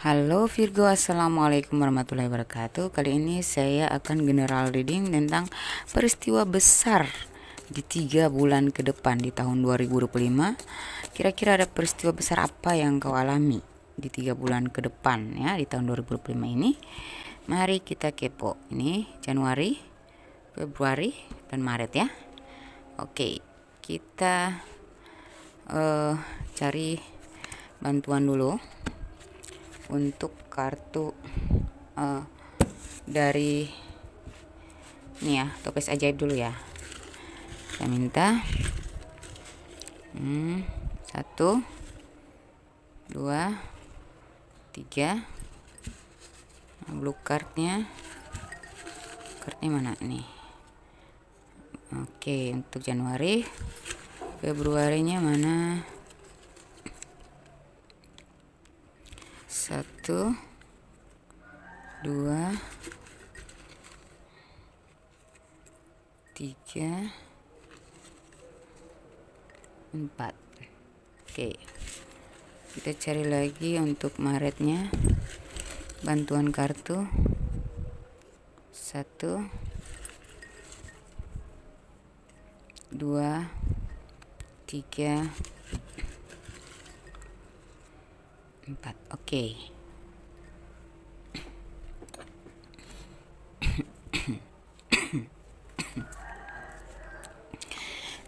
Halo Virgo, Assalamualaikum warahmatullahi wabarakatuh. Kali ini saya akan general reading tentang peristiwa besar di 3 bulan ke depan di tahun 2025. Kira-kira ada peristiwa besar apa yang kau alami di 3 bulan ke depan ya di tahun 2025 ini. Mari kita kepo. Ini Januari, Februari, dan Maret ya. Oke, kita cari bantuan dulu untuk kartu dari ini ya, toples ajaib dulu ya. Saya minta 1, 2, 3. Blue cardnya mana nih? Oke, untuk Januari, Februarinya mana? 1, 2, 3, 4. Oke, kita cari lagi untuk Maretnya, bantuan kartu 1, 2, 3, 4. Oke.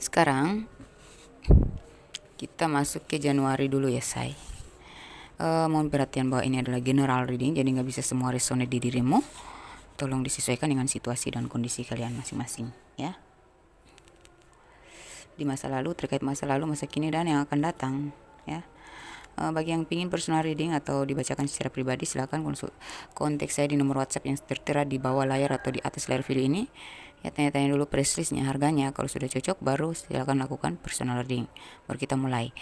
Sekarang kita masuk ke Januari dulu ya, say. Mohon perhatian bahwa ini adalah general reading, jadi nggak bisa semua resonate di dirimu. Tolong disesuaikan dengan situasi dan kondisi kalian masing-masing ya. Di masa lalu, terkait masa lalu, masa kini, dan yang akan datang ya. Bagi yang ingin personal reading atau dibacakan secara pribadi, silakan kontak saya di nomor WhatsApp yang tertera di bawah layar atau di atas layar video ini. Ya, tanya-tanya dulu price listnya, harganya. Kalau sudah cocok, baru silakan lakukan personal reading. Baru kita mulai.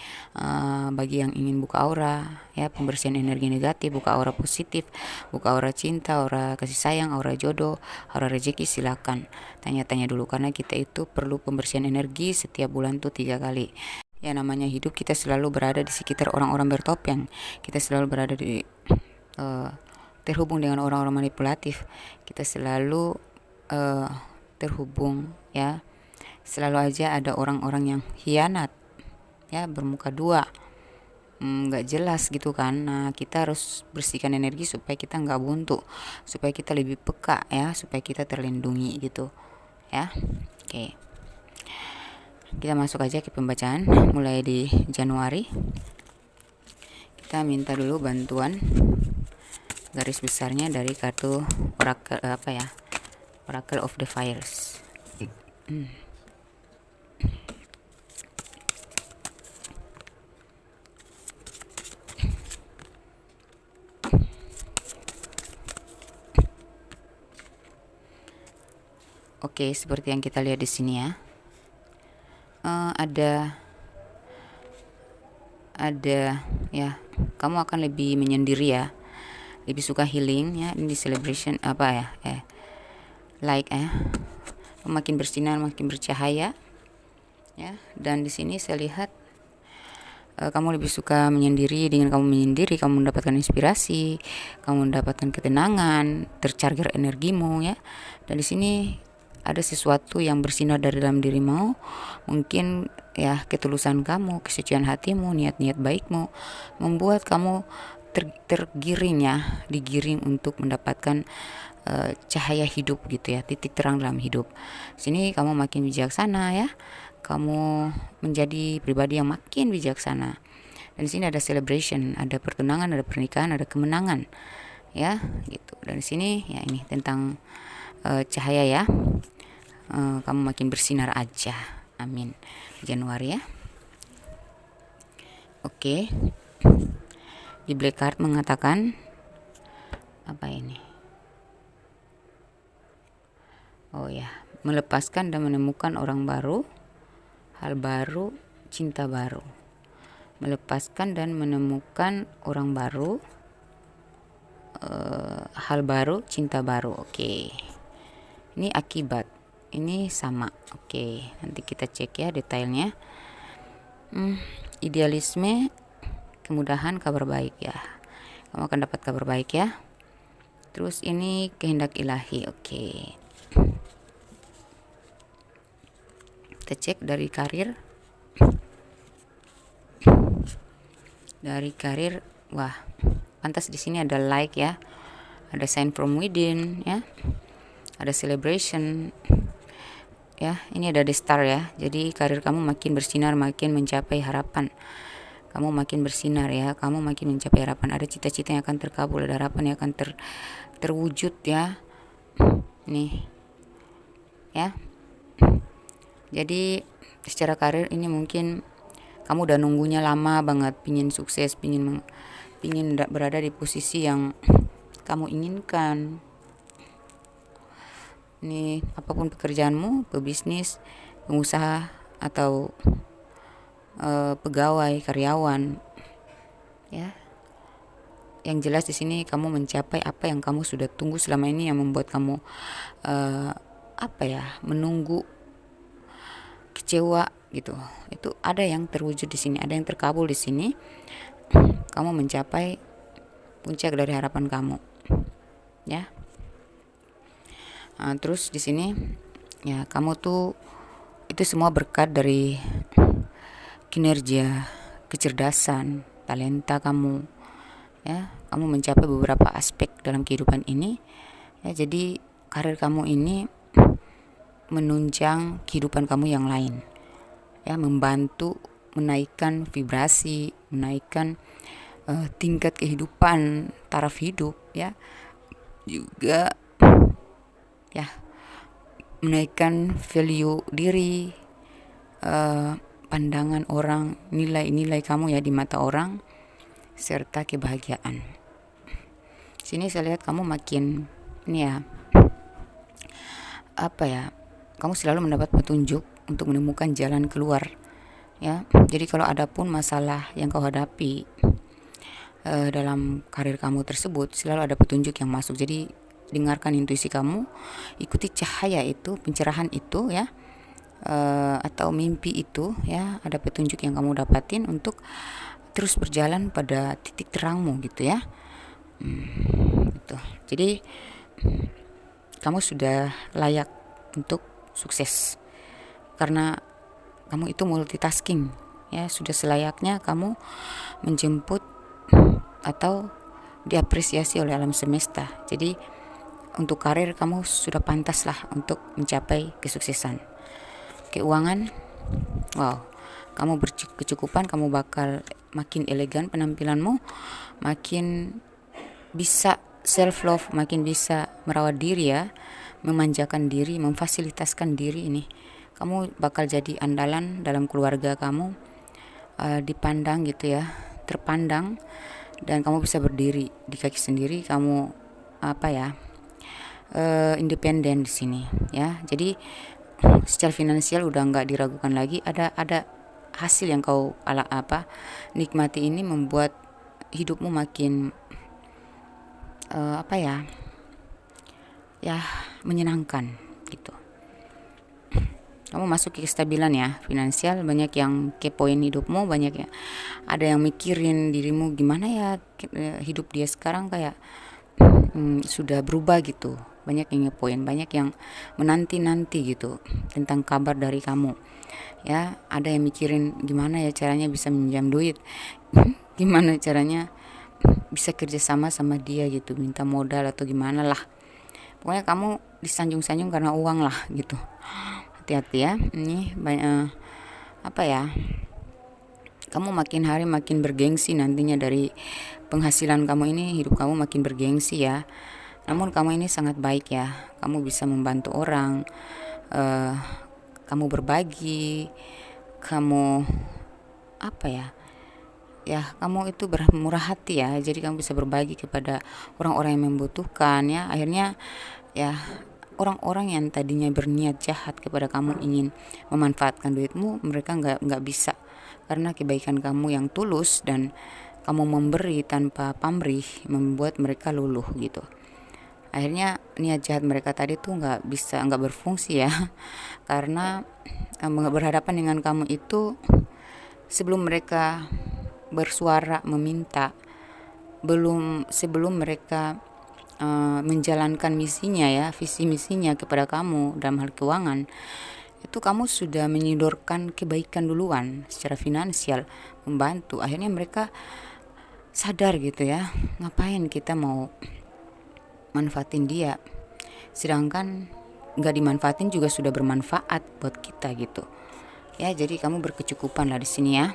Bagi yang ingin buka aura, ya, pembersihan energi negatif, buka aura positif, buka aura cinta, aura kasih sayang, aura jodoh, aura rezeki, silakan tanya-tanya dulu, karena kita itu perlu pembersihan energi setiap bulan tuh 3 kali. Ya, namanya hidup, kita selalu berada di sekitar orang-orang bertopeng. Kita selalu berada di terhubung dengan orang-orang manipulatif. Kita selalu terhubung ya. Selalu aja ada orang-orang yang hianat ya, bermuka dua, nggak jelas gitu kan. Nah, kita harus bersihkan energi supaya kita nggak buntu, supaya kita lebih peka ya, supaya kita terlindungi gitu ya. Oke, kita masuk aja ke pembacaan. Mulai di Januari, kita minta dulu bantuan garis besarnya dari kartu oracle Oracle of the Fires. Oke, seperti yang kita lihat di sini ya. Ada ya, kamu akan lebih menyendiri ya, lebih suka healing ya. Ini celebration makin bersinar, makin bercahaya ya. Dan di sini saya lihat kamu lebih suka menyendiri. Dengan kamu menyendiri, kamu mendapatkan inspirasi, kamu mendapatkan ketenangan, tercharger energimu ya. Dan di sini ada sesuatu yang bersinar dari dalam dirimu, mungkin ya ketulusan kamu, kesucian hatimu, niat-niat baikmu membuat kamu tergiring ya, digiring untuk mendapatkan cahaya hidup gitu ya, titik terang dalam hidup. Sini kamu makin bijaksana ya, kamu menjadi pribadi yang makin bijaksana. Dan di sini ada celebration, ada pertunangan, ada pernikahan, ada kemenangan ya gitu. Dan di sini ya, ini tentang cahaya ya. Kamu makin bersinar aja, amin. Januari ya. Oke, di black card mengatakan apa ini? Oh ya, melepaskan dan menemukan orang baru, hal baru, cinta baru. Melepaskan dan menemukan orang baru, hal baru, cinta baru. Oke, ini akibat, ini sama. Oke, nanti kita cek ya detailnya. Idealisme, kemudahan, kabar baik ya. kamu akan dapat kabar baik ya. Terus ini kehendak ilahi. Oke. Kita cek dari karir. Dari karir, wah, pantas di sini ada like ya. Ada sign from within ya. Ada celebration. Ya, ini ada the star ya. Jadi karir kamu makin bersinar, makin mencapai harapan. Kamu makin bersinar ya, kamu makin mencapai harapan. Ada cita-cita yang akan terkabul, ada harapan yang akan terwujud ya. Nih. Ya. Jadi secara karir ini mungkin kamu udah nunggunya lama banget, pingin sukses, pingin berada di posisi yang kamu inginkan. Nih, apapun pekerjaanmu, pebisnis, pengusaha atau pegawai, karyawan, ya. Yang jelas di sini kamu mencapai apa yang kamu sudah tunggu selama ini, yang membuat kamu menunggu, kecewa gitu. Itu ada yang terwujud di sini, ada yang terkabul di sini. Kamu mencapai puncak dari harapan kamu, ya. Terus di sini, ya, kamu tuh itu semua berkat dari kinerja, kecerdasan, talenta kamu, ya. Kamu mencapai beberapa aspek dalam kehidupan ini, ya. Jadi karir kamu ini menunjang kehidupan kamu yang lain, ya, membantu menaikkan vibrasi, menaikkan tingkat kehidupan, taraf hidup, ya, juga ya menaikkan value diri, pandangan orang, nilai-nilai kamu ya di mata orang, serta kebahagiaan. Sini saya lihat kamu makin ini ya, kamu selalu mendapat petunjuk untuk menemukan jalan keluar, ya. Jadi kalau ada pun masalah yang kau hadapi dalam karir kamu tersebut, selalu ada petunjuk yang masuk. Jadi dengarkan intuisi kamu, ikuti cahaya itu, pencerahan itu, ya, atau mimpi itu, ya. Ada petunjuk yang kamu dapatin untuk terus berjalan pada titik terangmu gitu ya. Gitu. Jadi kamu sudah layak untuk sukses karena kamu itu multitasking, ya. Sudah selayaknya kamu menjemput atau diapresiasi oleh alam semesta. Jadi untuk karir kamu sudah pantas lah untuk mencapai kesuksesan. Keuangan, wow, kamu berkecukupan, kamu bakal makin elegan penampilanmu, makin bisa self love, makin bisa merawat diri ya, memanjakan diri, memfasilitaskan diri ini. Kamu bakal jadi andalan dalam keluarga kamu, dipandang gitu ya, terpandang, dan kamu bisa berdiri di kaki sendiri. Kamu independen di sini, ya. Jadi secara finansial udah nggak diragukan lagi. Ada hasil yang kau nikmati ini membuat hidupmu makin menyenangkan gitu. Kamu masuk ke kestabilan ya finansial. Banyak yang kepoin hidupmu, banyak ya, ada yang mikirin dirimu gimana ya hidup dia sekarang, kayak sudah berubah gitu. Banyak yang ngepoin, banyak yang menanti-nanti gitu tentang kabar dari kamu, ya. Ada yang mikirin gimana ya caranya bisa minjam duit, gimana caranya bisa kerjasama sama dia gitu, minta modal atau gimana lah. Pokoknya kamu disanjung-sanjung karena uang lah gitu. Hati-hati ya. Ini banyak kamu makin hari makin bergengsi nantinya dari penghasilan kamu ini. Hidup kamu makin bergengsi ya. Namun kamu ini sangat baik ya. Kamu bisa membantu orang, kamu berbagi, kamu kamu itu bermurah hati ya. Jadi kamu bisa berbagi kepada orang-orang yang membutuhkan ya. Akhirnya ya, orang-orang yang tadinya berniat jahat kepada kamu, ingin memanfaatkan duitmu, mereka nggak bisa, karena kebaikan kamu yang tulus dan kamu memberi tanpa pamrih membuat mereka luluh gitu. Akhirnya niat jahat mereka tadi tuh nggak berfungsi ya, karena berhadapan dengan kamu itu, sebelum mereka bersuara meminta, sebelum mereka menjalankan misinya ya, visi misinya kepada kamu dalam hal keuangan, itu kamu sudah menyodorkan kebaikan duluan secara finansial, membantu. Akhirnya mereka sadar gitu ya, ngapain kita mau manfaatin dia, sedangkan nggak dimanfaatin juga sudah bermanfaat buat kita gitu ya. Jadi kamu berkecukupan lah di sini ya.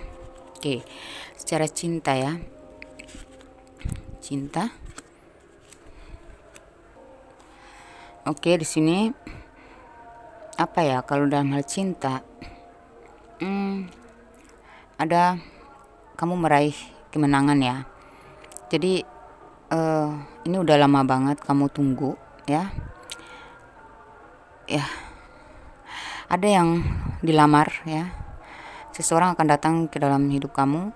Oke, secara cinta ya, cinta. Oke, di sini apa ya, kalau dalam hal cinta ada kamu meraih kemenangan ya. Jadi ini udah lama banget kamu tunggu ya. Ya, ada yang dilamar ya. Seseorang akan datang ke dalam hidup kamu.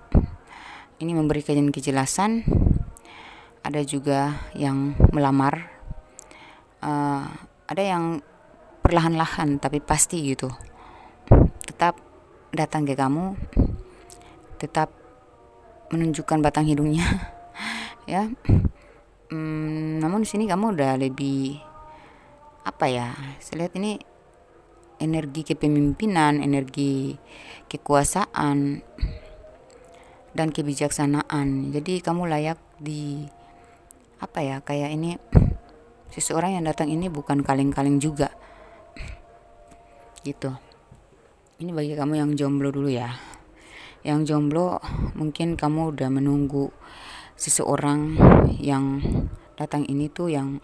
Ini memberi kejelasan. Ada juga yang melamar. Ada yang perlahan-lahan tapi pasti gitu. Tetap datang ke kamu. Tetap menunjukkan batang hidungnya ya. Namun di sini kamu udah lebih apa ya, saya lihat ini energi kepemimpinan, energi kekuasaan dan kebijaksanaan. Jadi kamu layak di apa ya, kayak ini seseorang yang datang ini bukan kaleng-kaleng juga gitu. Ini bagi kamu yang jomblo dulu ya. Yang jomblo mungkin kamu udah menunggu seseorang yang datang ini tuh yang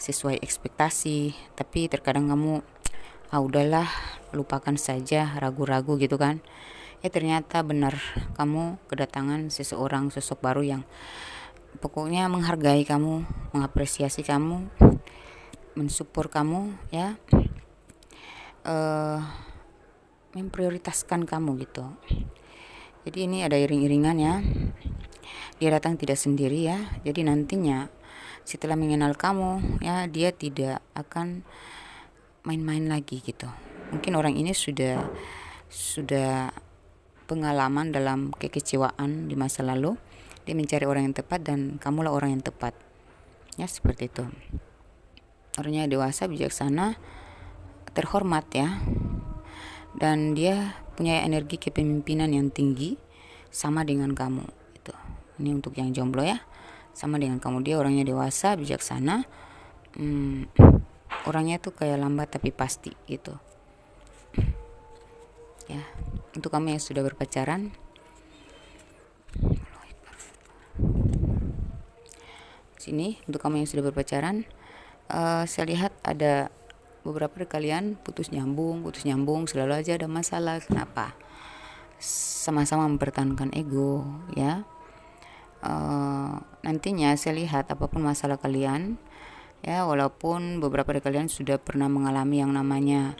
sesuai ekspektasi, tapi terkadang kamu udahlah, lupakan saja, ragu-ragu gitu kan. Ternyata benar, kamu kedatangan seseorang, sosok baru yang pokoknya menghargai kamu, mengapresiasi kamu, mensupport kamu ya, memprioritaskan kamu gitu. Jadi ini ada iring-iringan ya. Dia datang tidak sendiri ya. Jadi nantinya setelah mengenal kamu ya, dia tidak akan main-main lagi gitu. Mungkin orang ini sudah pengalaman dalam kekecewaan di masa lalu. Dia mencari orang yang tepat dan kamulah orang yang tepat ya, seperti itu. Orangnya dewasa, bijaksana, terhormat ya, dan dia punya energi kepemimpinan yang tinggi sama dengan kamu gitu. Ini untuk yang jomblo ya, sama dengan kamu. Dia orangnya dewasa, bijaksana, orangnya tuh kayak lambat tapi pasti gitu ya. Untuk kamu yang sudah berpacaran, sini untuk kamu yang sudah berpacaran, saya lihat ada beberapa dari kalian putus nyambung, selalu aja ada masalah. Kenapa? Sama-sama mempertahankan ego ya. Nantinya saya lihat apapun masalah kalian ya, walaupun beberapa dari kalian sudah pernah mengalami yang namanya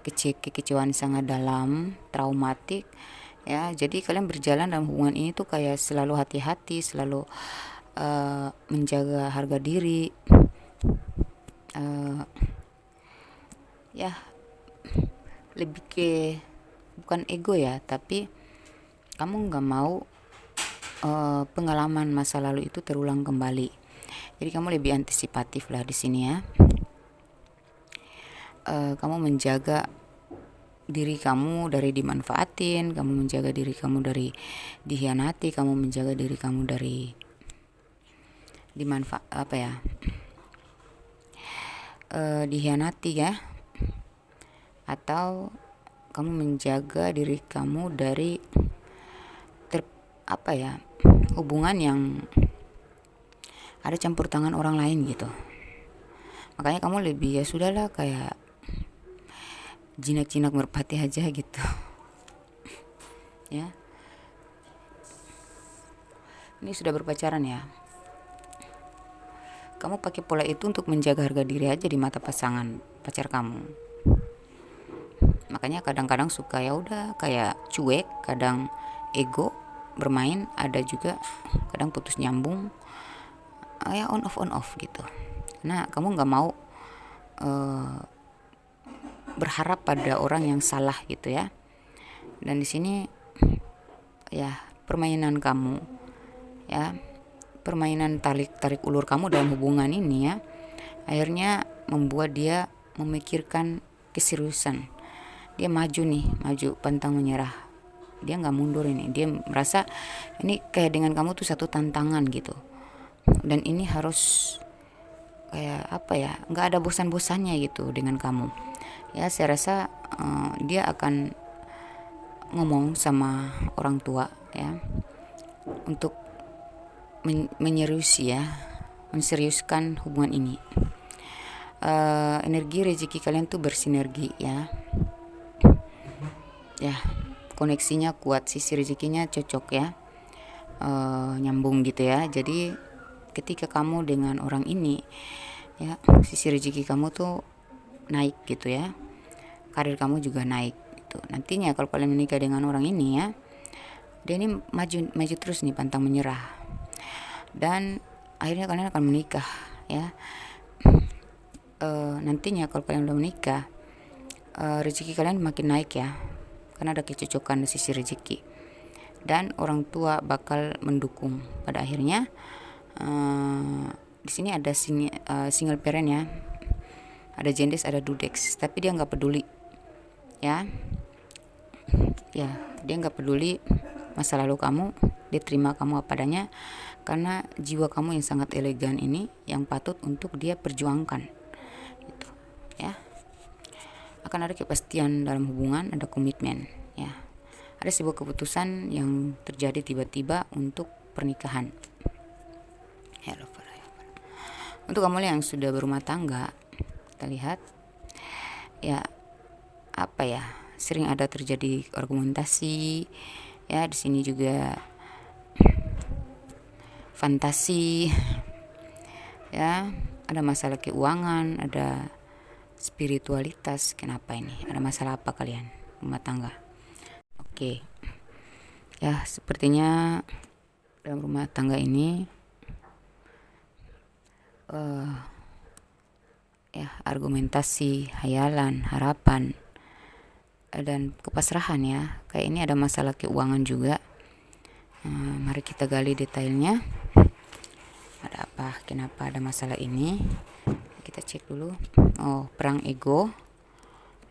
kekecewaan sangat dalam, traumatik ya. Jadi kalian berjalan dalam hubungan ini tuh kayak selalu hati-hati, selalu menjaga harga diri ya, lebih ke bukan ego ya, tapi kamu nggak mau pengalaman masa lalu itu terulang kembali. Jadi kamu lebih antisipatif lah di sini ya. Kamu menjaga diri kamu dari dimanfaatin, kamu menjaga diri kamu dari dikhianati, kamu menjaga diri kamu dari dikhianati ya, atau kamu menjaga diri kamu dari hubungan yang ada campur tangan orang lain gitu. Makanya kamu lebih ya sudahlah, kayak jinak-jinak merpati aja gitu ya. Ini sudah berpacaran ya, kamu pakai pola itu untuk menjaga harga diri aja di mata pacar kamu. Makanya kadang-kadang suka ya udah kayak cuek, kadang ego bermain, ada juga kadang putus nyambung ya, on off gitu. Nah kamu nggak mau berharap pada orang yang salah gitu ya. Dan di sini ya permainan kamu ya, permainan tarik ulur kamu dalam hubungan ini ya, akhirnya membuat dia memikirkan keseriusan. Dia maju pantang menyerah, dia nggak mundur. Ini dia merasa ini kayak dengan kamu tuh satu tantangan gitu, dan ini harus kayak apa ya, nggak ada bosan-bosannya gitu dengan kamu ya. Saya rasa dia akan ngomong sama orang tua ya, untuk menseriuskan hubungan ini. Energi rezeki kalian tuh bersinergi ya, koneksinya kuat, sisi rezekinya cocok ya, nyambung gitu ya. Jadi ketika kamu dengan orang ini ya, sisi rezeki kamu tuh naik gitu ya, karir kamu juga naik gitu. Nantinya kalau kalian menikah dengan orang ini ya, dia ini maju terus nih, pantang menyerah, dan akhirnya kalian akan menikah ya. Nantinya kalau kalian udah menikah, rezeki kalian makin naik ya, karena ada kecocokan sisi rezeki, dan orang tua bakal mendukung. Pada akhirnya di sini ada single parent ya, ada jendes, ada dudeks, tapi dia nggak peduli ya, dia nggak peduli masa lalu kamu, dia terima kamu apa adanya, karena jiwa kamu yang sangat elegan ini yang patut untuk dia perjuangkan gitu ya. Akan ada kepastian dalam hubungan, ada komitmen ya, ada sebuah keputusan yang terjadi tiba-tiba untuk pernikahan ya. Untuk kamu yang sudah berumah tangga, kita lihat ya, apa ya, sering ada terjadi argumentasi ya. Di sini juga fantasi ya, ada masalah keuangan, ada spiritualitas. Kenapa ini? Ada masalah apa kalian rumah tangga? Oke. Ya, sepertinya dalam rumah tangga ini ya, argumentasi, hayalan, harapan, dan kepasrahan ya. Kayak ini ada masalah keuangan juga. Mari kita gali detailnya. Ada apa? Kenapa ada masalah ini? Kita cek dulu. Perang ego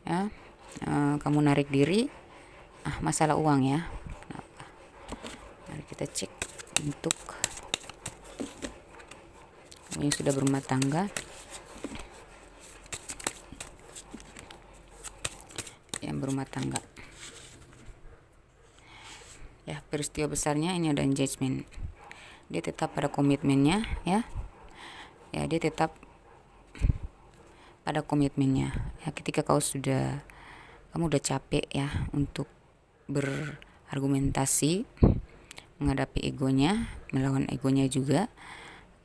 ya. Kamu narik diri. Masalah uang ya. Kenapa? Mari kita cek untuk kamu yang sudah berumah tangga. Yang berumah tangga ya, peristiwa besarnya ini ada engagement. Dia tetap pada komitmennya ya, dia tetap pada komitmennya ya. Ketika kamu udah capek ya untuk berargumentasi, menghadapi egonya, melawan egonya juga,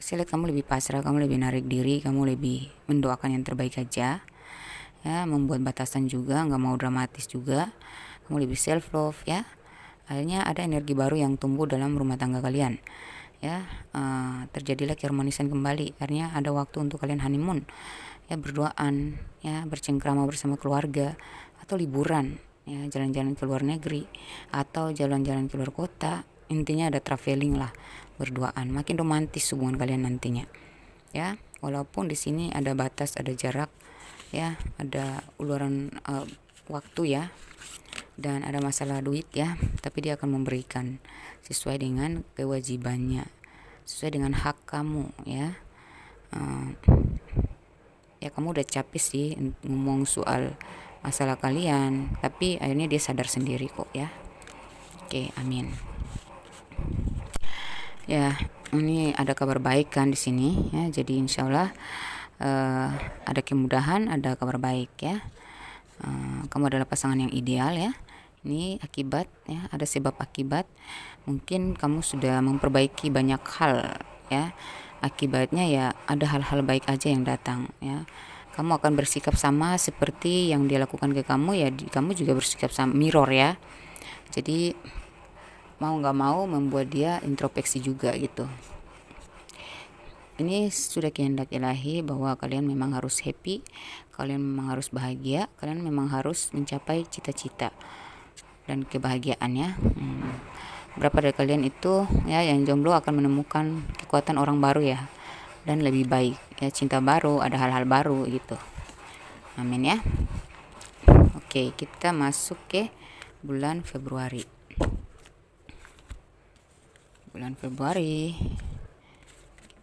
saya lihat kamu lebih pasrah, kamu lebih narik diri, kamu lebih mendoakan yang terbaik aja ya, membuat batasan juga, nggak mau dramatis juga, kamu lebih self love ya. Akhirnya ada energi baru yang tumbuh dalam rumah tangga kalian ya. Terjadilah keharmonisan kembali. Akhirnya ada waktu untuk kalian honeymoon ya, berduaan ya, bercengkrama bersama keluarga, atau liburan ya, jalan-jalan ke luar negeri atau jalan-jalan ke luar kota. Intinya ada traveling lah, berduaan. Makin romantis hubungan kalian nantinya ya. Walaupun di sini ada batas, ada jarak ya, ada uluran waktu ya, dan ada masalah duit ya, tapi dia akan memberikan sesuai dengan kewajibannya, sesuai dengan hak kamu ya. Ya, kamu udah capek sih ngomong soal masalah kalian, tapi akhirnya dia sadar sendiri kok ya. Oke, amin ya. Ini ada kabar baik kan di sini ya, jadi insyaallah ada kemudahan, ada kabar baik ya. Kamu adalah pasangan yang ideal ya. Ini akibat ya, ada sebab akibat. Mungkin kamu sudah memperbaiki banyak hal ya. Akibatnya ya ada hal-hal baik aja yang datang ya. Kamu akan bersikap sama seperti yang dia lakukan ke kamu ya, kamu juga bersikap sama, mirror ya. Jadi mau nggak mau membuat dia introspeksi juga gitu. Ini sudah kehendak ilahi bahwa kalian memang harus happy, kalian memang harus bahagia, kalian memang harus mencapai cita-cita dan kebahagiaannya. berapa dari kalian itu ya yang jomblo akan menemukan kekuatan orang baru ya, dan lebih baik ya, cinta baru, ada hal-hal baru gitu. Amin ya. Oke, kita masuk ke bulan Februari. Bulan Februari,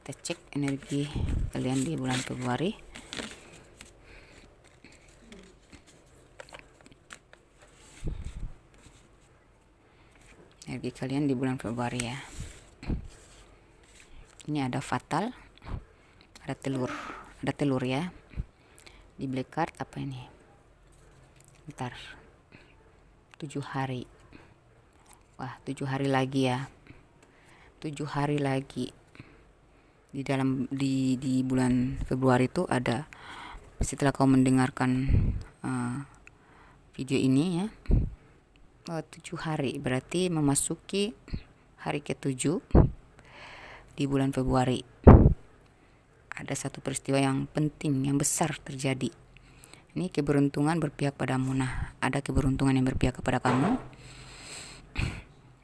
kita cek energi kalian di bulan Februari. Energi kalian di bulan Februari ya. Ini ada fatal, ada telur ya. Di black card apa ini? Bentar. 7 hari. Wah, 7 hari lagi ya. 7 hari lagi. Di bulan Februari itu ada, setelah kau mendengarkan video ini ya, 7 hari berarti memasuki hari ke-7 di bulan Februari. Ada satu peristiwa yang penting, yang besar terjadi. Ini keberuntungan berpihak padamu. Nah, ada keberuntungan yang berpihak kepada kamu.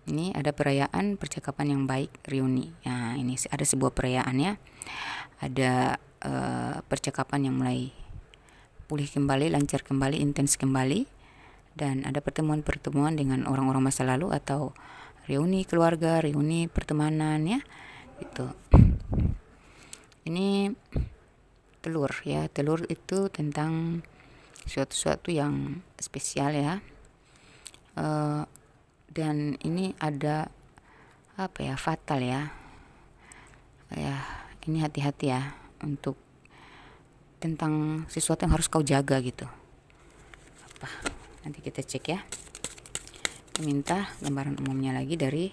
Ini ada perayaan percakapan yang baik, reuni. Nah, ini ada sebuah perayaan ya. Ada percakapan yang mulai pulih kembali, lancar kembali, intens kembali. Dan ada pertemuan-pertemuan dengan orang-orang masa lalu atau reuni keluarga, reuni pertemanan ya. Itu. Ini telur ya. Telur itu tentang sesuatu yang spesial ya. Dan ini ada apa ya, fatal ya. Ya, ini hati-hati ya untuk tentang sesuatu yang harus kau jaga gitu. Apa? Nanti kita cek ya. Kita minta gambaran umumnya lagi dari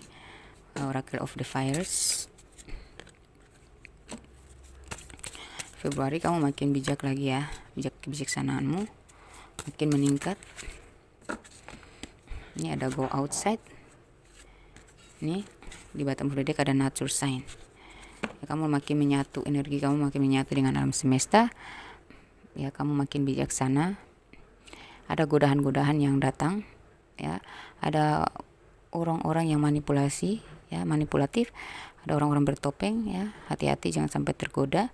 Oracle of the Fires. Februari kamu makin bijak lagi ya. Kebijaksanaanmu makin meningkat. Ini ada go outside. Ini di bottom of the deck ada nature sign. Ya, kamu makin menyatu, energi kamu makin menyatu dengan alam semesta. Ya, kamu makin bijaksana. Ada godaan-godaan yang datang. Ya, ada orang-orang yang manipulatif. Ada orang-orang bertopeng ya. Hati-hati jangan sampai tergoda.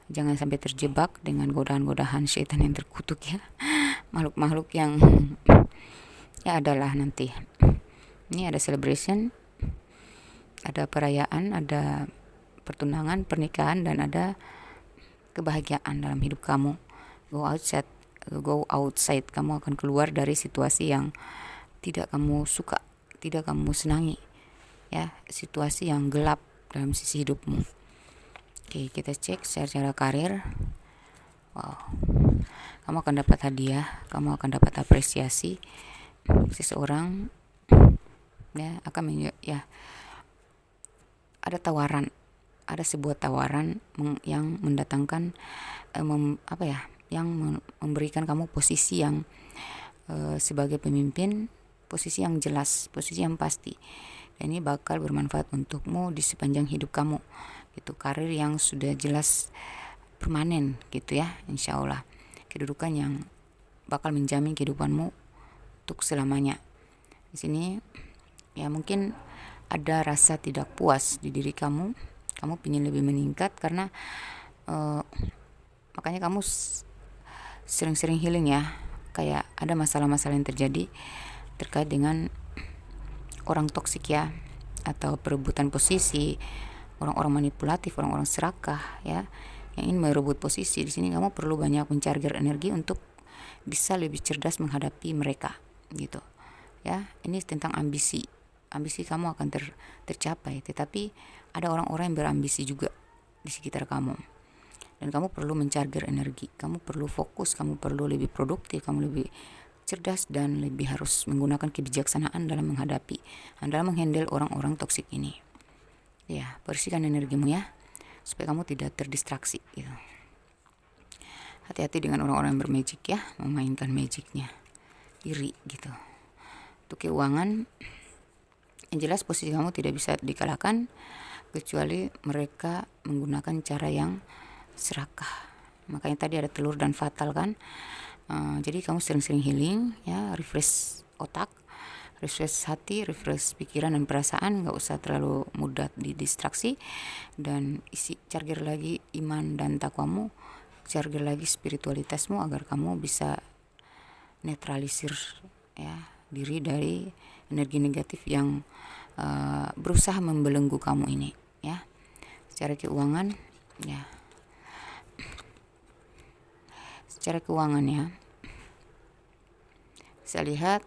Jangan sampai terjebak dengan godaan-godaan syaitan yang terkutuk ya. Makhluk-makhluk yang ya adalah nanti. Ini ada celebration, ada perayaan, ada pertunangan, pernikahan, dan ada kebahagiaan dalam hidup kamu. Go outside, kamu akan keluar dari situasi yang tidak kamu suka, tidak kamu senangi ya, situasi yang gelap dalam sisi hidupmu. Oke, kita cek secara karir. Wow, kamu akan dapat hadiah, kamu akan dapat apresiasi. Seseorang ya akan ya, ada tawaran, ada sebuah tawaran yang mendatangkan yang memberikan kamu posisi yang sebagai pemimpin, posisi yang jelas, posisi yang pasti. Dan ini bakal bermanfaat untukmu di sepanjang hidup kamu. Itu karir yang sudah jelas permanen gitu ya, insya Allah. Kedudukan yang bakal menjamin kehidupanmu untuk selamanya. Di sini ya mungkin ada rasa tidak puas di diri kamu. Kamu ingin lebih meningkat karena makanya kamu sering-sering healing ya. Kayak ada masalah-masalah yang terjadi terkait dengan orang toksik ya, atau perebutan posisi, orang-orang manipulatif, orang-orang serakah ya, yang ingin merebut posisi. Di sini kamu perlu banyak mencharger energi untuk bisa lebih cerdas menghadapi mereka gitu ya. Ini tentang ambisi kamu akan tercapai, tetapi ada orang-orang yang berambisi juga di sekitar kamu, dan kamu perlu mencharger energi, kamu perlu fokus, kamu perlu lebih produktif, kamu lebih cerdas, dan lebih harus menggunakan kebijaksanaan dalam menghadapi, dalam menghandle orang-orang toksik ini ya. Bersihkan energimu ya, supaya kamu tidak terdistraksi gitu. Hati-hati dengan orang-orang yang bermagic ya, memainkan magicnya, iri gitu. Untuk keuangan, yang jelas posisi kamu tidak bisa dikalahkan kecuali mereka menggunakan cara yang serakah. Makanya tadi ada telur dan fatal kan. Jadi kamu sering-sering healing ya, refresh otak, refresh hati, refresh pikiran dan perasaan, nggak usah terlalu mudah didistraksi, dan isi charger lagi iman dan takwamu, charger lagi spiritualitasmu agar kamu bisa netralisir ya diri dari energi negatif yang berusaha membelenggu kamu ini ya. Secara keuangan ya, secara keuangan ya, saya lihat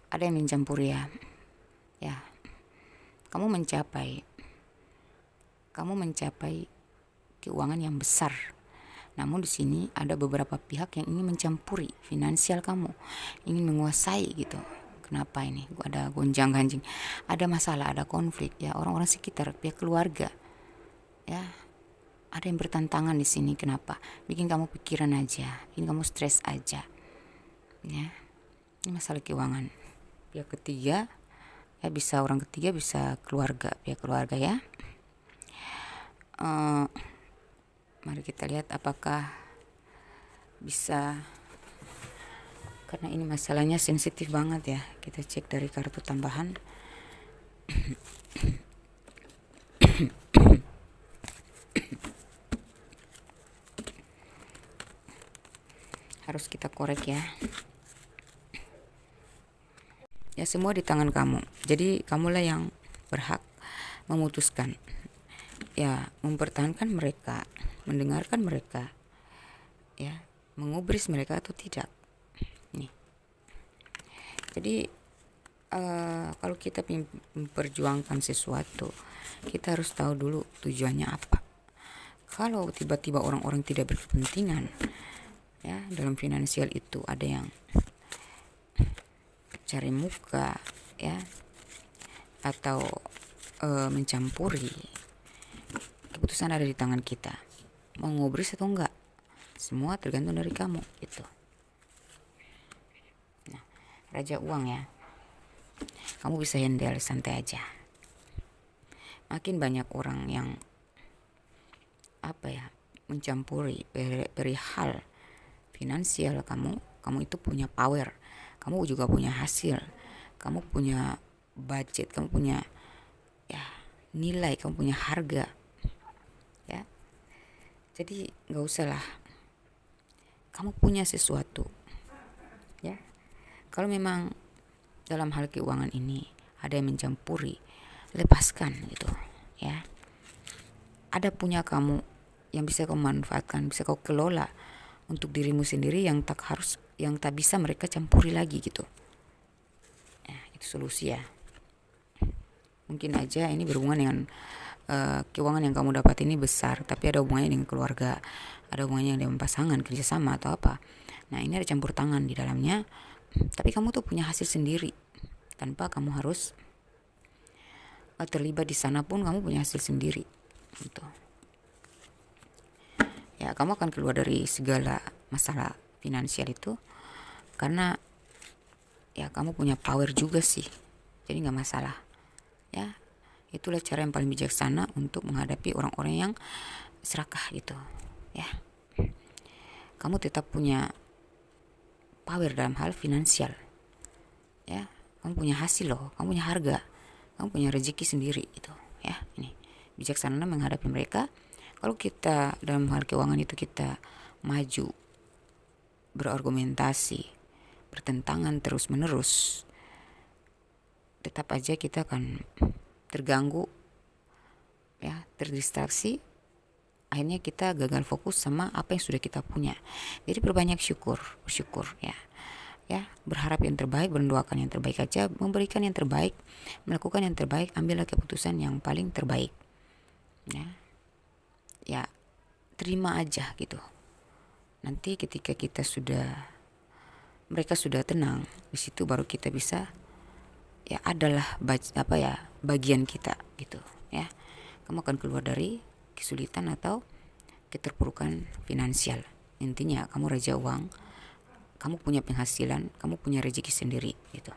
ada yang mencampuri ya. Kamu mencapai keuangan yang besar. Namun di sini ada beberapa pihak yang ingin mencampuri finansial kamu, ingin menguasai gitu. Kenapa ini? Ada gonjang-ganjing, ada masalah, ada konflik ya, orang-orang sekitar, pihak keluarga. Ya, ada yang bertantangan di sini. Kenapa? Bikin kamu pikiran aja, bikin kamu stres aja. Ya, ini masalah keuangan. Pihak ketiga, ya bisa orang ketiga, bisa keluarga, pihak keluarga ya. Mari kita lihat apakah bisa, karena ini masalahnya sensitif banget ya. Kita cek dari kartu tambahan. Harus kita korek ya. Ya, semua di tangan kamu. Jadi kamulah yang berhak memutuskan. Ya, mempertahankan mereka, mendengarkan mereka, ya, mengubris mereka atau tidak. Nih. Jadi kalau kita memperjuangkan sesuatu, kita harus tahu dulu tujuannya apa. Kalau tiba-tiba orang-orang tidak berkepentingan ya dalam finansial itu, ada yang cari muka ya, atau mencampuri, keputusan ada di tangan kita, mau ngobris atau enggak, semua tergantung dari kamu gitu. Nah, raja uang ya, kamu bisa handle santai aja. Makin banyak orang yang mencampuri perihal finansial kamu itu punya power, kamu juga punya hasil, kamu punya budget, kamu punya ya nilai, kamu punya harga ya. Jadi nggak usah lah, kamu punya sesuatu ya. Kalau memang dalam hal keuangan ini ada yang mencampuri, lepaskan gitu ya. Ada punya kamu yang bisa kau manfaatkan, bisa kau kelola untuk dirimu sendiri, yang tak bisa mereka campuri lagi gitu ya. Itu solusi ya. Mungkin aja ini berhubungan dengan keuangan yang kamu dapat ini besar, tapi ada hubungannya dengan keluarga, ada hubungannya dengan pasangan, kerjasama atau apa. Nah, ini ada campur tangan di dalamnya, tapi kamu tuh punya hasil sendiri tanpa kamu harus terlibat di sana pun, kamu punya hasil sendiri gitu ya. Kamu akan keluar dari segala masalah finansial itu karena ya kamu punya power juga sih, jadi nggak masalah ya. Itulah cara yang paling bijaksana untuk menghadapi orang-orang yang serakah gitu ya. Kamu tetap punya power dalam hal finansial ya. Kamu punya hasil loh, kamu punya harga, kamu punya rezeki sendiri itu ya. Ini bijaksana menghadapi mereka. Kalau kita dalam hal keuangan itu kita maju, berargumentasi, bertentangan terus menerus, tetap aja kita akan terganggu ya, terdistraksi, akhirnya kita gagal fokus sama apa yang sudah kita punya. Jadi berbanyak bersyukur ya. Ya, berharap yang terbaik, mendoakan yang terbaik aja, memberikan yang terbaik, melakukan yang terbaik, ambillah keputusan yang paling terbaik. Ya. Ya, terima aja gitu. Nanti ketika mereka sudah tenang, di situ baru kita bisa ya, adalah bagian kita gitu ya. Kamu akan keluar dari kesulitan atau keterpurukan finansial. Intinya kamu raja uang, kamu punya penghasilan, kamu punya rezeki sendiri gitu.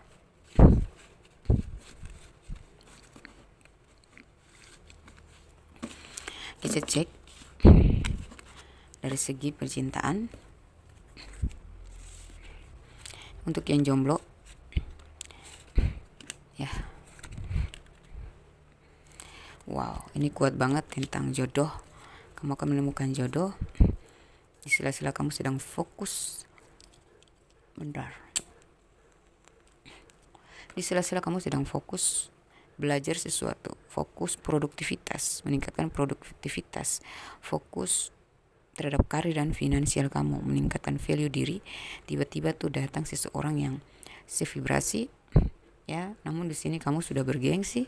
Kita cek dari segi percintaan. Untuk yang jomblo, ya, wow, ini kuat banget tentang jodoh. Kamu akan menemukan jodoh di sela-sela kamu sedang fokus. Bentar. Di sela-sela kamu sedang fokus belajar sesuatu, fokus produktivitas, meningkatkan produktivitas, fokus terhadap karir dan finansial kamu, meningkatkan value diri. Tiba-tiba tuh datang seseorang yang sevibrasi, ya. Namun di sini kamu sudah bergengsi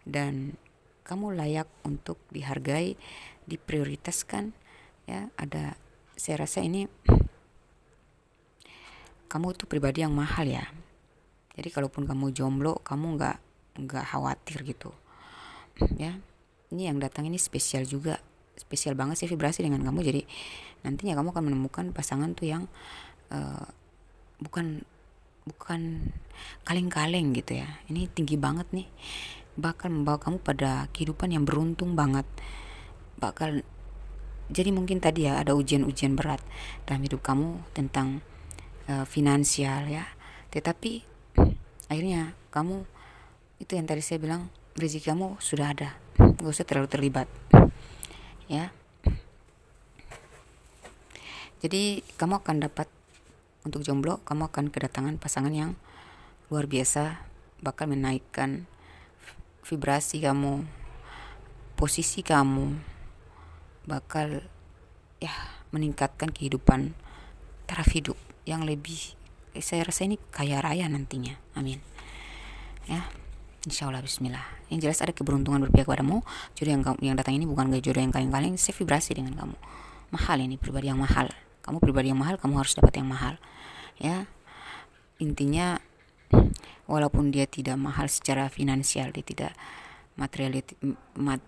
dan kamu layak untuk dihargai, diprioritaskan, ya. Saya rasa ini kamu tuh pribadi yang mahal, ya. Jadi kalaupun kamu jomblo, kamu nggak khawatir gitu, ya. Ini yang datang ini spesial juga, spesial banget sih vibrasi dengan kamu. Jadi nantinya kamu akan menemukan pasangan tuh yang bukan kaleng-kaleng gitu, ya. Ini tinggi banget nih, bakal membawa kamu pada kehidupan yang beruntung banget. Jadi mungkin tadi ya ada ujian-ujian berat dalam hidup kamu tentang finansial, ya. Tetapi akhirnya kamu, itu yang tadi saya bilang, rezeki kamu sudah ada, gak usah terlalu terlibat, ya. Jadi kamu akan dapat, untuk jomblo, kamu akan kedatangan pasangan yang luar biasa, bakal menaikkan vibrasi kamu, posisi kamu, bakal ya meningkatkan kehidupan, taraf hidup yang lebih, saya rasa ini kaya raya nantinya. Amin, ya. Insya Allah, bismillah. Yang jelas ada keberuntungan berpihak padamu. Jodoh yang datang ini bukan jodoh yang kaleng-kaleng, saya vibrasi dengan kamu. Mahal, ini pribadi yang mahal. Kamu pribadi yang mahal, kamu harus dapat yang mahal, ya. Intinya walaupun dia tidak mahal secara finansial, dia tidak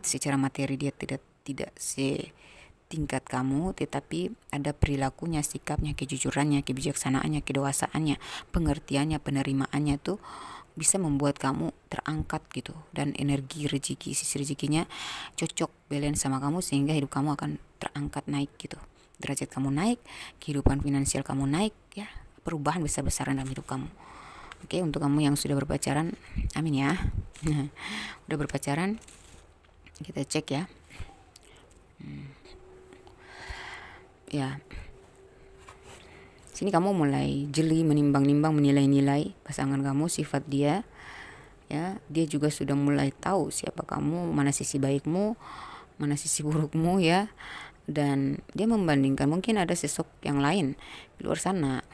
secara materi dia tidak setingkat kamu, tetapi ada perilakunya, sikapnya, kejujurannya, kebijaksanaannya, kedewasaannya, pengertiannya, penerimaannya tuh bisa membuat kamu terangkat gitu, dan energi rezeki, sisi rezekinya cocok balance sama kamu, sehingga hidup kamu akan terangkat naik gitu, derajat kamu naik, kehidupan finansial kamu naik, ya. Perubahan besar-besaran dalam hidup kamu. Oke, untuk kamu yang sudah berpacaran, amin ya. Udah berpacaran, kita cek ya. Ya, sini kamu mulai jeli, menimbang-nimbang, menilai-nilai pasangan kamu, sifat dia, ya. Dia juga sudah mulai tahu siapa kamu, mana sisi baikmu, mana sisi burukmu, ya. Dan dia membandingkan, mungkin ada sosok yang lain di luar sana,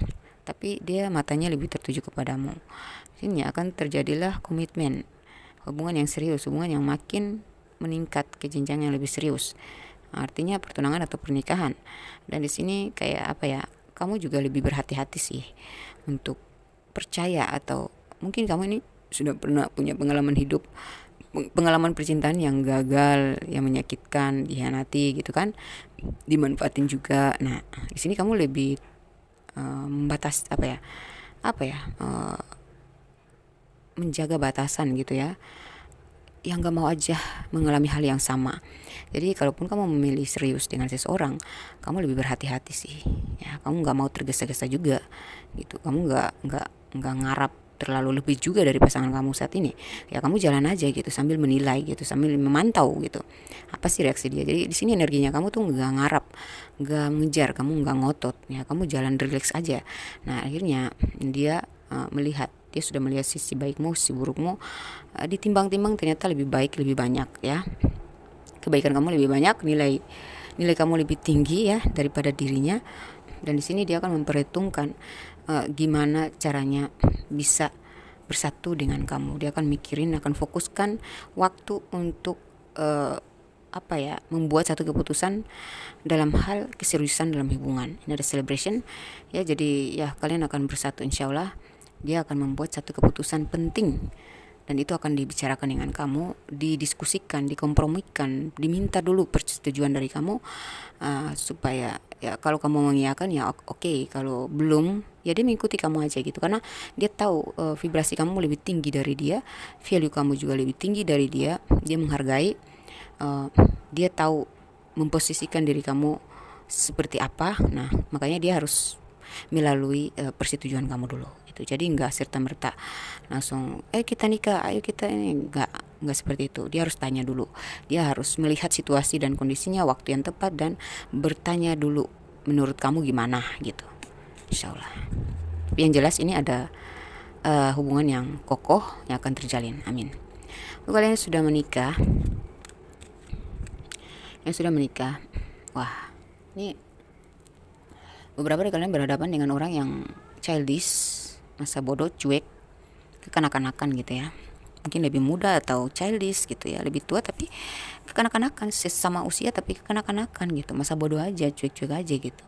tapi dia matanya lebih tertuju kepadamu. Sini akan terjadilah komitmen, hubungan yang serius, hubungan yang makin meningkat ke jenjang yang lebih serius. Artinya pertunangan atau pernikahan. Dan di sini kayak apa ya? Kamu juga lebih berhati-hati sih untuk percaya, atau mungkin kamu ini sudah pernah punya pengalaman hidup, pengalaman percintaan yang gagal, yang menyakitkan, dihianati gitu kan, dimanfaatin juga. Nah, di sini kamu lebih membatas menjaga batasan gitu, ya, yang gak mau aja mengalami hal yang sama. Jadi kalaupun kamu memilih serius dengan seseorang, kamu lebih berhati-hati sih, ya. Kamu gak mau tergesa-gesa juga gitu, kamu gak ngarap terlalu lebih juga dari pasangan kamu saat ini, ya. Kamu jalan aja gitu sambil menilai gitu, sambil memantau gitu apa sih reaksi dia. Jadi di sini energinya kamu tuh gak ngarap, gak mengejar, kamu gak ngotot, ya. Kamu jalan relax aja. Nah, akhirnya dia melihat, dia sudah melihat sisi baikmu, sisi burukmu, ditimbang-timbang ternyata lebih baik, lebih banyak, ya. Kebaikan kamu lebih banyak, nilai kamu lebih tinggi, ya, daripada dirinya. Dan di sini dia akan memperhitungkan gimana caranya bisa bersatu dengan kamu. Dia akan mikirin, akan fokuskan waktu untuk membuat satu keputusan dalam hal keseriusan dalam hubungan. Ini ada celebration, ya. Jadi ya, kalian akan bersatu insya Allah. Dia akan membuat satu keputusan penting, dan itu akan dibicarakan dengan kamu, didiskusikan, dikompromikan, diminta dulu persetujuan dari kamu, supaya ya kalau kamu mengiyakan ya oke, kalau belum ya dia mengikuti kamu aja gitu, karena dia tahu vibrasi kamu lebih tinggi dari dia, value kamu juga lebih tinggi dari dia. Dia menghargai, dia tahu memposisikan diri kamu seperti apa. Nah, makanya dia harus melalui persetujuan kamu dulu itu. Jadi nggak serta merta langsung kita nikah, ayo kita ini, nggak seperti itu. Dia harus tanya dulu, dia harus melihat situasi dan kondisinya, waktu yang tepat, dan bertanya dulu menurut kamu gimana gitu, insya Allah. Tapi yang jelas ini ada hubungan yang kokoh yang akan terjalin, amin. Untuk kalian yang sudah menikah, wah, ini beberapa dari kalian berhadapan dengan orang yang childish, masa bodoh, cuek, kekanak-kanakan gitu ya. Mungkin lebih muda atau childish gitu ya, lebih tua tapi kekanak-kanakan, sesama usia tapi kekanak-kanakan gitu, masa bodoh aja, cuek-cuek aja gitu.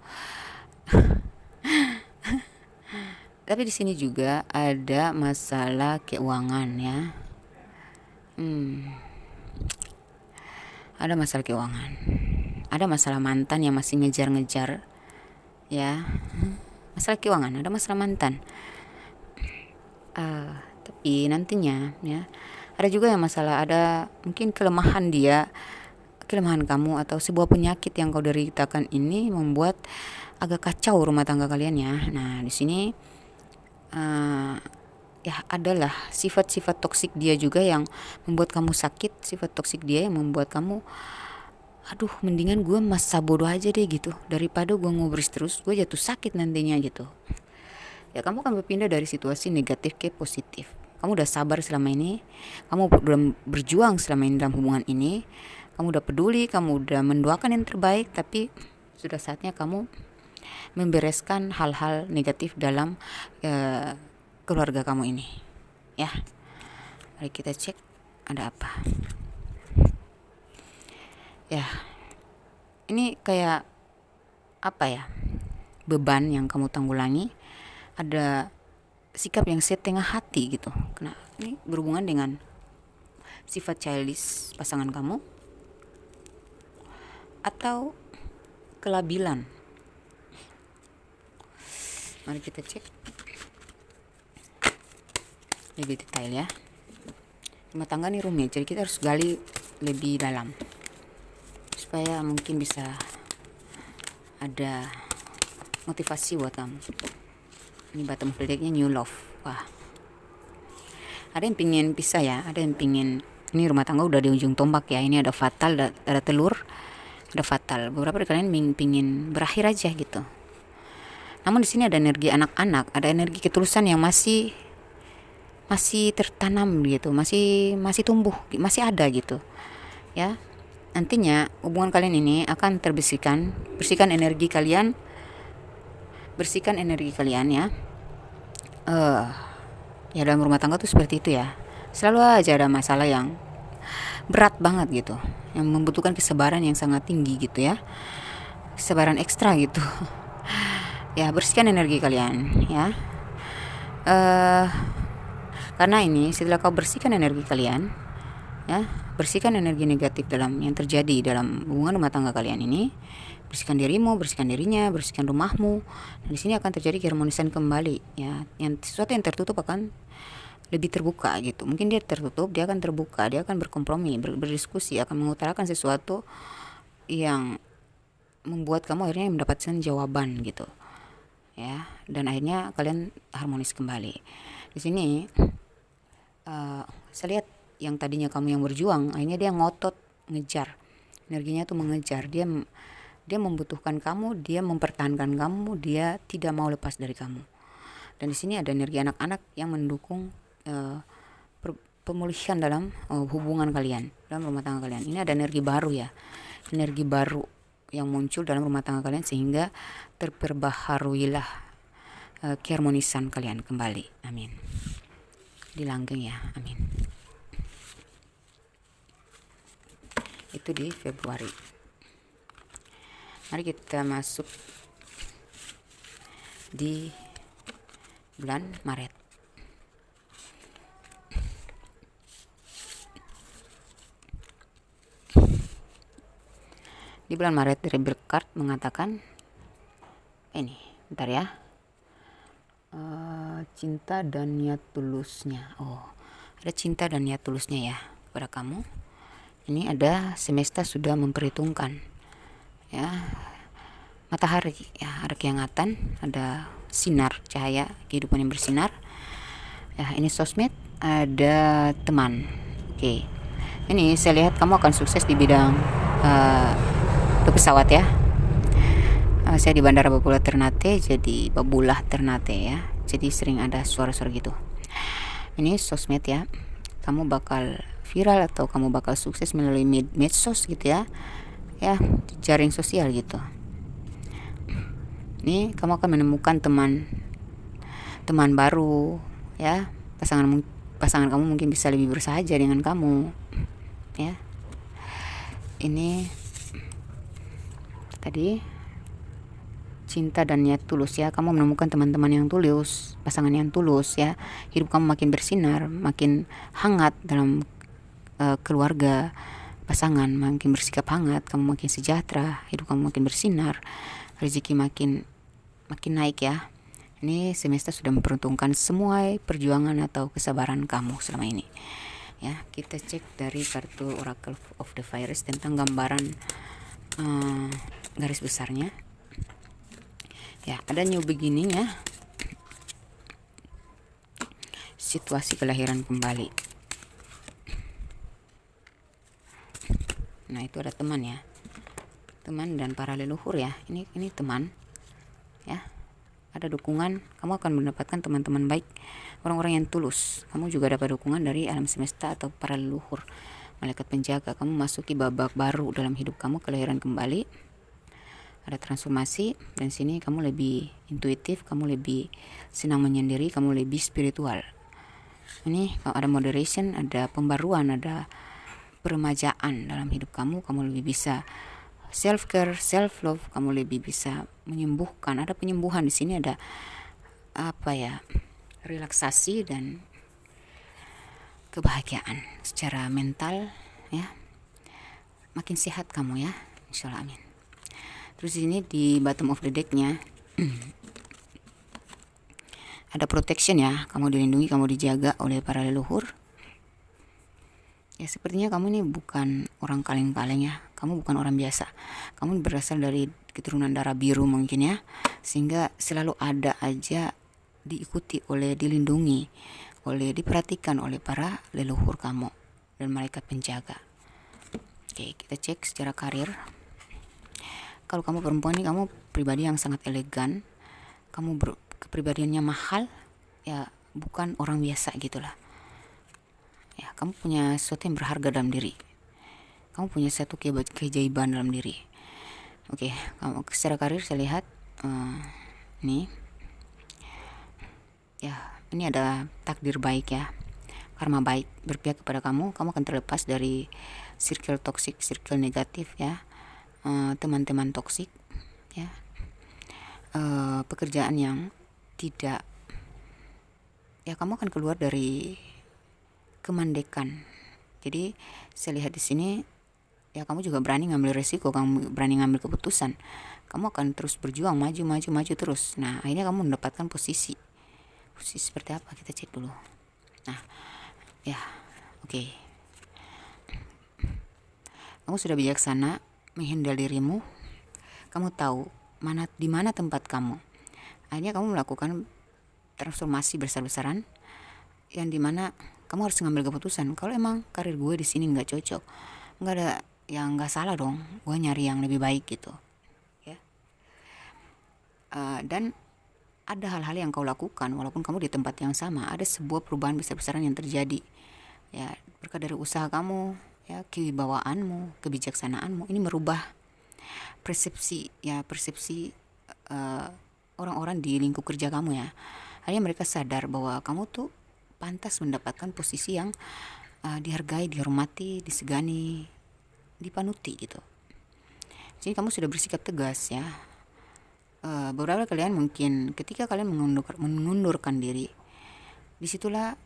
Tapi di sini juga ada masalah keuangan ya. Ada masalah keuangan. Ada masalah mantan yang masih ngejar-ngejar ya. Masalah keuangan, ada masalah mantan. Tapi nantinya ya, ada juga yang masalah, ada mungkin kelemahan dia, kelemahan kamu, atau sebuah penyakit yang kau deritakan ini membuat agak kacau rumah tangga kalian ya. Nah, di sini ya adalah sifat-sifat toksik dia juga yang membuat kamu sakit, sifat toksik dia yang membuat kamu aduh mendingan gue masa bodoh aja deh gitu, daripada gue ngobris terus gue jatuh sakit nantinya gitu. Ya kamu akan berpindah dari situasi negatif ke positif. Kamu udah sabar selama ini, kamu udah berjuang selama ini dalam hubungan ini, kamu udah peduli, kamu udah mendoakan yang terbaik, tapi sudah saatnya kamu membereskan hal-hal negatif dalam keluarga kamu ini ya. Mari kita cek ada apa ya. Ini kayak apa ya, beban yang kamu tanggulangi, ada sikap yang setengah hati gitu. Nah, ini berhubungan dengan sifat childish pasangan kamu atau kelabilan. Mari kita cek lebih detail ya. Rumah tangga nih rumit, jadi kita harus gali lebih dalam supaya mungkin bisa ada motivasi buat kamu. Ini bottom of the deck-nya new love. Wah, ada yang pingin pisah ya, ada yang pingin, ini rumah tangga udah di ujung tombak ya. Ini ada fatal, ada telur, ada fatal. Beberapa dari kalian pingin berakhir aja gitu. Namun di sini ada energi anak-anak, ada energi ketulusan yang masih tertanam gitu, masih tumbuh, masih ada gitu ya. Nantinya hubungan kalian ini akan bersihkan energi kalian, ya. Ya dalam rumah tangga tuh seperti itu ya, selalu aja ada masalah yang berat banget gitu, yang membutuhkan kesabaran yang sangat tinggi gitu ya, kesabaran ekstra gitu. Ya, bersihkan energi kalian ya. Karena ini setelah kau bersihkan energi kalian ya, bersihkan energi negatif dalam yang terjadi dalam hubungan rumah tangga kalian ini, bersihkan dirimu, bersihkan dirinya, bersihkan rumahmu. Dan di sini akan terjadi keharmonisan kembali ya. Yang sesuatu yang tertutup akan lebih terbuka gitu. Mungkin dia tertutup, dia akan terbuka, dia akan berkompromi, berdiskusi, akan mengutarakan sesuatu yang membuat kamu akhirnya mendapatkan jawaban gitu ya, dan akhirnya kalian harmonis kembali. Di sini saya lihat yang tadinya kamu yang berjuang, akhirnya dia ngotot ngejar, energinya tuh mengejar, dia membutuhkan kamu, dia mempertahankan kamu, dia tidak mau lepas dari kamu. Dan di sini ada energi anak-anak yang mendukung pemulihan dalam hubungan kalian, dalam rumah tangga kalian. Ini ada energi baru ya, energi baru yang muncul dalam rumah tangga kalian sehingga terperbaharuilah keharmonisan kalian kembali. Amin. Dilanggeng ya, amin. Itu di Februari. Mari kita masuk di bulan Maret. Di bulan Maret dari berkat mengatakan ini, bentar ya, cinta dan niat tulusnya. Oh, ada cinta dan niat tulusnya ya kepada kamu. Ini ada semesta sudah memperhitungkan ya, matahari ya, ada kehangatan, ada sinar cahaya kehidupan yang bersinar ya. Ini sosmed, ada teman. Oke, ini saya lihat kamu akan sukses di bidang pesawat ya. Saya di Bandara Babula Ternate, jadi Babula Ternate ya, jadi sering ada suara-suara gitu. Ini sosmed ya, kamu bakal viral atau kamu bakal sukses melalui medsos gitu ya, jaring sosial gitu. Ini kamu akan menemukan teman baru ya, pasangan kamu mungkin bisa lebih bersahaja dengan kamu ya. Ini tadi cinta dan niat tulus ya, kamu menemukan teman-teman yang tulus, pasangan yang tulus ya. Hidup kamu makin bersinar, makin hangat dalam keluarga, pasangan makin bersikap hangat, kamu makin sejahtera, hidup kamu makin bersinar, rezeki makin naik ya. Ini semesta sudah memperuntukkan semua perjuangan atau kesabaran kamu selama ini ya. Kita cek dari kartu Oracle of the Virus tentang gambaran garis besarnya ya. Ada new beginning ya, situasi kelahiran kembali. Nah itu ada teman ya, teman dan para leluhur ya. Ini teman ya, ada dukungan, kamu akan mendapatkan teman-teman baik, orang-orang yang tulus. Kamu juga dapat dukungan dari alam semesta atau para leluhur, malaikat penjaga. Kamu masuki babak baru dalam hidup kamu, kelahiran kembali, ada transformasi. Dan sini kamu lebih intuitif, kamu lebih senang menyendiri, kamu lebih spiritual. Ini ada moderation, ada pembaruan, ada peremajaan dalam hidup kamu. Kamu lebih bisa self care, self love, kamu lebih bisa menyembuhkan. Ada penyembuhan di sini, ada relaksasi dan kebahagiaan secara mental ya. Makin sehat kamu ya, insyaallah, amin. Terus ini di bottom of the decknya ada protection ya, kamu dilindungi, kamu dijaga oleh para leluhur ya. Sepertinya kamu ini bukan orang kaleng-kaleng ya, kamu bukan orang biasa, kamu berasal dari keturunan darah biru mungkin ya, sehingga selalu ada aja diikuti oleh, dilindungi oleh, diperhatikan oleh para leluhur kamu dan malaikat penjaga. Oke, kita cek secara karir. Kalau kamu perempuan ini, kamu pribadi yang sangat elegan, kamu kepribadiannya mahal ya, bukan orang biasa gitulah ya. Kamu punya sesuatu yang berharga dalam diri, kamu punya satu keajaiban dalam diri. Oke, kamu secara karir saya lihat ini ya, ini ada takdir baik ya, karma baik berpihak kepada kamu. Kamu akan terlepas dari circle toksik, circle negatif ya, teman-teman toksik ya, pekerjaan yang tidak ya, kamu akan keluar dari kemandekan. Jadi saya lihat di sini ya, kamu juga berani ngambil resiko, kamu berani ngambil keputusan, kamu akan terus berjuang, maju terus. Nah akhirnya kamu mendapatkan posisi seperti apa, kita cek dulu. Nah ya, oke. Kamu sudah bijaksana menghandle dirimu, kamu tahu di mana tempat kamu. Akhirnya kamu melakukan transformasi besar-besaran yang dimana kamu harus ngambil keputusan. Kalau emang karir gue di sini nggak cocok, nggak ada yang nggak salah dong, gue nyari yang lebih baik gitu ya. Dan ada hal-hal yang kau lakukan walaupun kamu di tempat yang sama, ada sebuah perubahan besar-besaran yang terjadi ya, berkat dari usaha kamu ya, kewibawaanmu, kebijaksanaanmu. Ini merubah persepsi orang-orang di lingkup kerja kamu ya. Akhirnya mereka sadar bahwa kamu tuh pantas mendapatkan posisi yang dihargai, dihormati, disegani, dipanuti gitu. Jadi kamu sudah bersikap tegas ya. Beberapa kalian mungkin ketika kalian mengundurkan diri, disitulah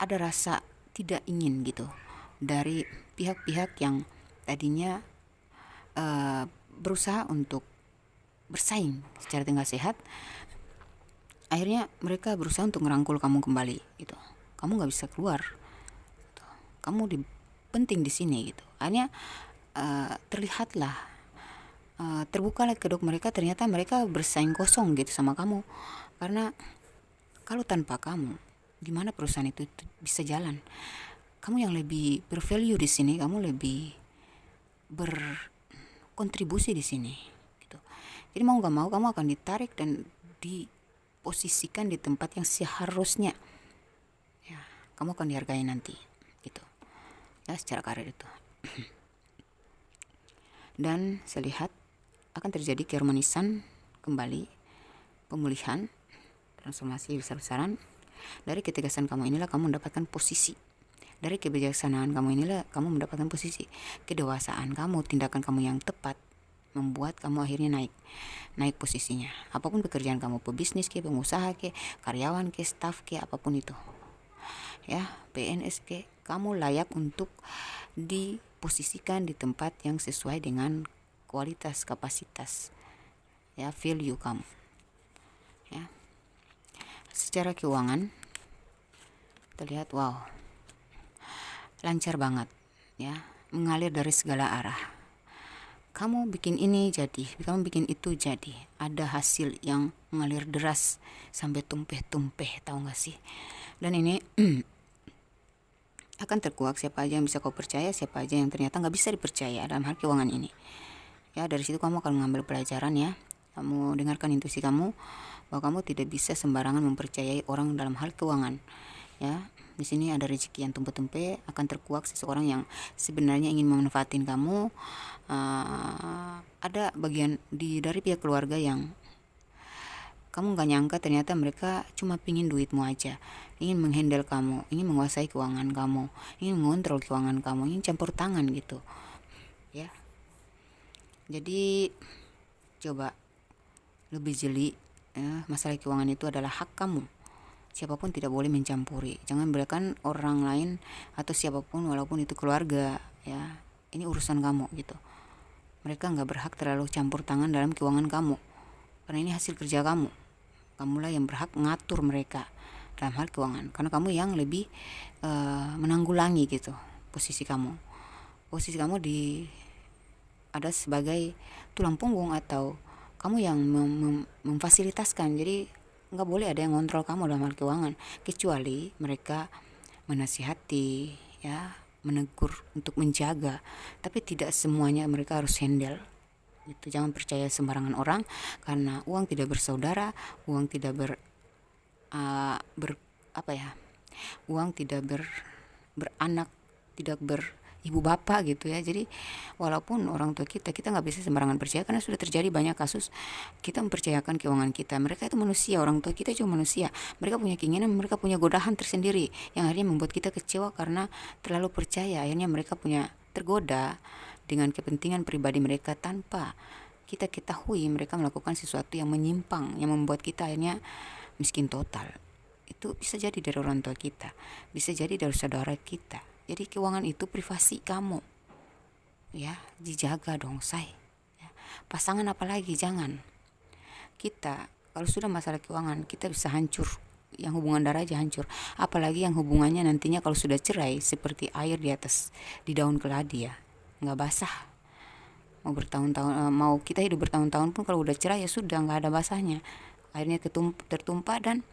ada rasa tidak ingin gitu dari pihak-pihak yang tadinya berusaha untuk bersaing secara dengan sehat. Akhirnya mereka berusaha untuk merangkul kamu kembali gitu. Kamu nggak bisa keluar gitu. Kamu penting di sini gitu. Akhirnya terlihatlah terbuka lihat kedok mereka, ternyata mereka bersaing kosong gitu sama kamu. Karena kalau tanpa kamu, gimana perusahaan itu bisa jalan? Kamu yang lebih bervalue di sini, kamu lebih berkontribusi di sini gitu. Jadi mau gak mau kamu akan ditarik dan diposisikan di tempat yang seharusnya ya, kamu akan dihargai nanti gitu ya, secara karir itu. Dan saya lihat akan terjadi keharmonisan kembali, pemulihan, transformasi besar-besaran. Dari ketegasan kamu inilah kamu mendapatkan posisi. Dari kebijaksanaan kamu inilah kamu mendapatkan posisi. Kedewasaan kamu, tindakan kamu yang tepat membuat kamu akhirnya naik posisinya. Apapun pekerjaan kamu, pebisnis ke, pengusaha ke, karyawan ke, staff ke, apapun itu ya, PNS ke, kamu layak untuk diposisikan di tempat yang sesuai dengan kualitas, kapasitas ya, value kamu ya. Secara keuangan terlihat wow, lancar banget ya, mengalir dari segala arah. Kamu bikin ini jadi, kamu bikin itu jadi, ada hasil yang mengalir deras sampai tumpeh-tumpeh, tahu gak sih? Dan ini akan terkuak siapa aja yang bisa kau percaya, siapa aja yang ternyata gak bisa dipercaya dalam hal keuangan ini ya. Dari situ kamu akan mengambil pelajaran ya. Kamu dengarkan intuisi kamu bahwa kamu tidak bisa sembarangan mempercayai orang dalam hal keuangan ya. Di sini ada rezeki yang tumpeh-tumpeh, akan terkuak seseorang yang sebenarnya ingin memanfaatin kamu. Ada bagian dari pihak keluarga yang kamu gak nyangka, ternyata mereka cuma pingin duitmu aja, ingin menghandle kamu, ingin menguasai keuangan kamu, ingin mengontrol keuangan kamu, ingin campur tangan gitu ya. Jadi coba lebih jeli ya, masalah keuangan itu adalah hak kamu. Siapapun tidak boleh mencampuri. Jangan berikan orang lain atau siapapun, walaupun itu keluarga ya, ini urusan kamu gitu. Mereka gak berhak terlalu campur tangan dalam keuangan kamu, karena ini hasil kerja kamu. Kamulah yang berhak ngatur mereka dalam hal keuangan, karena kamu yang lebih menanggulangi gitu. Posisi kamu ada sebagai tulang punggung, atau kamu yang memfasilitaskan. Jadi nggak boleh ada yang ngontrol kamu dalam hal keuangan, kecuali mereka menasihati ya, menegur untuk menjaga, tapi tidak semuanya mereka harus handle itu. Jangan percaya sembarangan orang, karena uang tidak bersaudara, uang tidak uang tidak beranak, tidak beribu bapak gitu ya. Jadi walaupun orang tua kita nggak bisa sembarangan percaya, karena sudah terjadi banyak kasus kita mempercayakan keuangan kita. Mereka itu manusia, orang tua kita cuma manusia, mereka punya keinginan, mereka punya godaan tersendiri yang akhirnya membuat kita kecewa karena terlalu percaya. Akhirnya mereka tergoda dengan kepentingan pribadi mereka tanpa kita ketahui mereka melakukan sesuatu yang menyimpang, yang membuat kita akhirnya miskin total. Itu bisa jadi dari orang tua kita, bisa jadi dari saudara kita. Jadi keuangan itu privasi kamu ya, dijaga dong say ya. Pasangan apalagi jangan. Kita kalau sudah masalah keuangan, kita bisa hancur, yang hubungan darah aja hancur, apalagi yang hubungannya nantinya kalau sudah cerai, seperti air di daun keladi ya, nggak basah. Mau bertahun-tahun, mau kita hidup bertahun-tahun pun kalau udah cerai ya sudah nggak ada basahnya, akhirnya tertumpah dan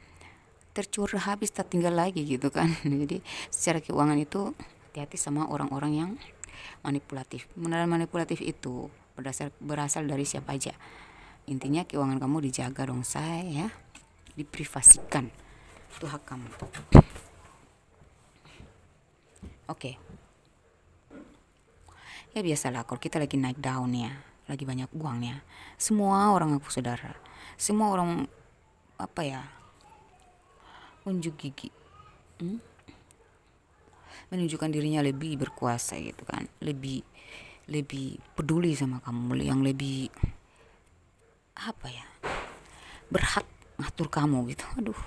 tercurah habis, tak tinggal lagi gitu kan. Jadi secara keuangan itu hati-hati sama orang-orang yang manipulatif. Beneran manipulatif itu berasal dari siapa aja. Intinya keuangan kamu dijaga dong say ya, diprivasikan, itu hak kamu. Oke. Ya biasalah kalau kita lagi naik daun ya, lagi banyak uangnya, semua orang ngaku saudara, semua orang unjuk gigi, menunjukkan dirinya lebih berkuasa gitu kan, lebih peduli sama kamu, yang lebih berhak ngatur kamu gitu. Aduh,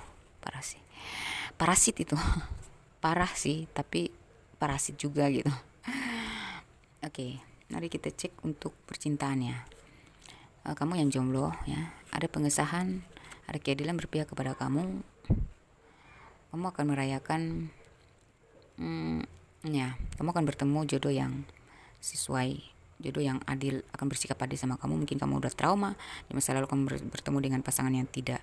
parah sih, parasit itu. Parah sih, tapi parasit juga gitu. Oke, mari kita cek untuk percintaannya. Kamu yang jomblo ya, ada pengesahan, ada keadilan berpihak kepada kamu. Kamu akan merayakan kamu akan bertemu jodoh yang sesuai jodoh yang adil, akan bersikap adil sama kamu. Mungkin kamu udah trauma di masa lalu, kamu bertemu dengan pasangan yang tidak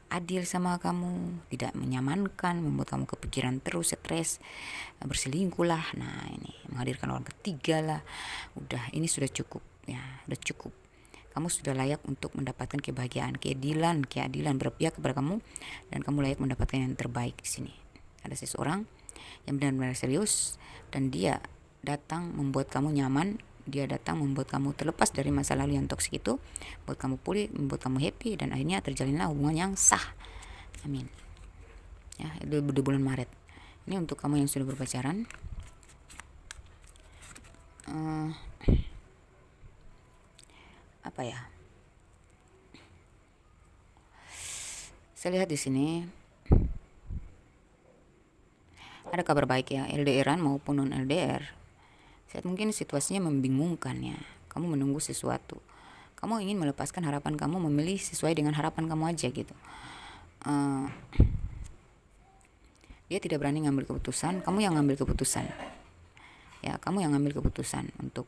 adil sama kamu, tidak menyamankan, membuat kamu kepikiran terus, stres, berselingkuh lah. Nah, ini menghadirkan orang ketiga lah. Udah, ini sudah cukup ya, udah cukup. Kamu sudah layak untuk mendapatkan kebahagiaan, keadilan berpihak kepada kamu, dan kamu layak mendapatkan yang terbaik di sini. Ada seseorang yang benar-benar serius, dan dia datang membuat kamu nyaman. Dia datang membuat kamu terlepas dari masa lalu yang toksik itu, buat kamu pulih, membuat kamu happy, dan akhirnya terjalinlah hubungan yang sah. Amin. Ya, itu di bulan Maret. Ini untuk kamu yang sudah berpacaran. Apa ya? Saya lihat di sini ada kabar baik ya, LDRan maupun non LDR. Saat mungkin situasinya membingungkan ya. Kamu menunggu sesuatu. Kamu ingin melepaskan harapan kamu, memilih sesuai dengan harapan kamu aja gitu. Dia tidak berani ngambil keputusan, kamu yang ngambil keputusan. Ya, kamu yang ngambil keputusan untuk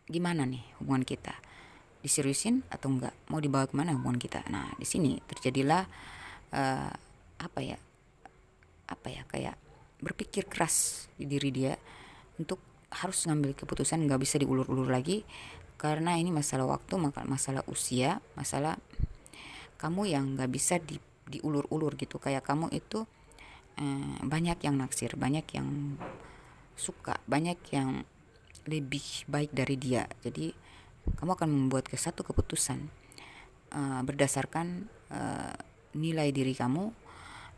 gimana nih hubungan kita, diseriusin atau enggak, mau dibawa kemana hubungan kita. Nah, di sini terjadilah kayak berpikir keras di diri dia untuk harus ngambil keputusan, nggak bisa diulur-ulur lagi, karena ini masalah waktu, masalah usia, masalah kamu yang nggak bisa diulur-ulur gitu. Kayak kamu itu banyak yang naksir, banyak yang suka, banyak yang lebih baik dari dia. Jadi kamu akan membuat satu keputusan berdasarkan nilai diri kamu,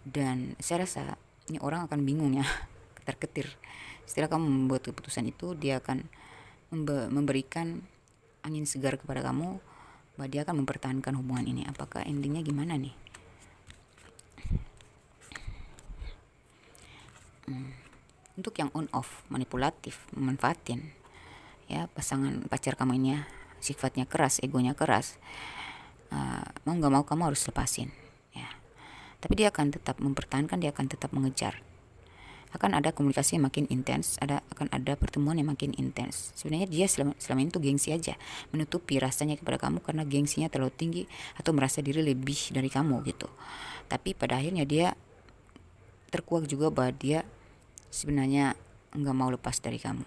dan saya rasa ini orang akan bingung ya, ketar-ketir. Setelah kamu membuat keputusan itu, dia akan memberikan angin segar kepada kamu, bahwa dia akan mempertahankan hubungan ini. Apakah endingnya gimana nih? Untuk yang on off, manipulatif, memanfaatin ya pacar kamu ini ya, sifatnya keras, egonya keras, mau nggak mau kamu harus lepasin ya. Tapi dia akan tetap mempertahankan, dia akan tetap mengejar. Akan ada komunikasi yang makin intens, akan ada pertemuan yang makin intens. Sebenarnya dia selama ini tuh gengsi aja, menutupi rasanya kepada kamu karena gengsinya terlalu tinggi atau merasa diri lebih dari kamu gitu. Tapi pada akhirnya dia terkuak juga bahwa dia sebenarnya nggak mau lepas dari kamu.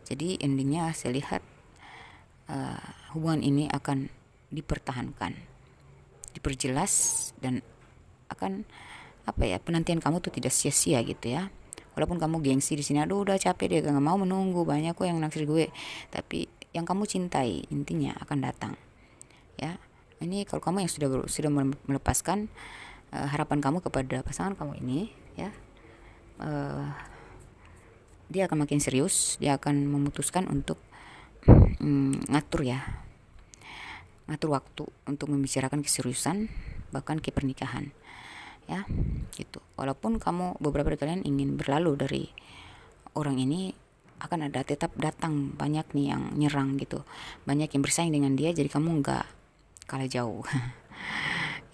Jadi endingnya saya lihat hubungan ini akan dipertahankan, diperjelas, dan akan penantian kamu tuh tidak sia-sia gitu ya. Walaupun kamu gengsi di sini, aduh udah capek deh, gak mau menunggu, banyak kok yang naksir gue, tapi yang kamu cintai intinya akan datang ya. Ini kalau kamu yang sudah melepaskan harapan kamu kepada pasangan kamu ini ya, dia akan makin serius, dia akan memutuskan untuk ngatur waktu untuk membicarakan keseriusan, bahkan ke pernikahan ya gitu. Walaupun kamu beberapa dari kalian ingin berlalu dari orang ini, akan ada tetap datang banyak nih yang nyerang gitu, banyak yang bersaing dengan dia, jadi kamu nggak kalah jauh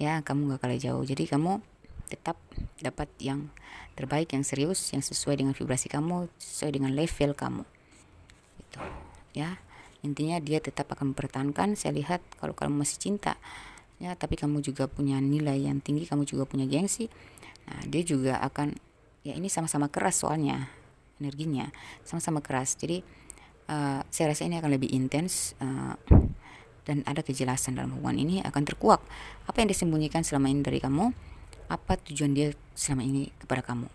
ya, kamu nggak kalah jauh. Jadi kamu tetap dapat yang terbaik, yang serius, yang sesuai dengan vibrasi kamu, sesuai dengan level kamu gitu ya. Intinya dia tetap akan mempertahankan. Saya lihat kalau kamu masih cinta ya, tapi kamu juga punya nilai yang tinggi, kamu juga punya gengsi, nah dia juga akan ya, ini sama-sama keras soalnya energinya sama-sama keras. Jadi saya rasa ini akan lebih intens, dan ada kejelasan dalam hubungan ini. Akan terkuak apa yang disembunyikan selama ini dari kamu, apa tujuan dia selama ini kepada kamu.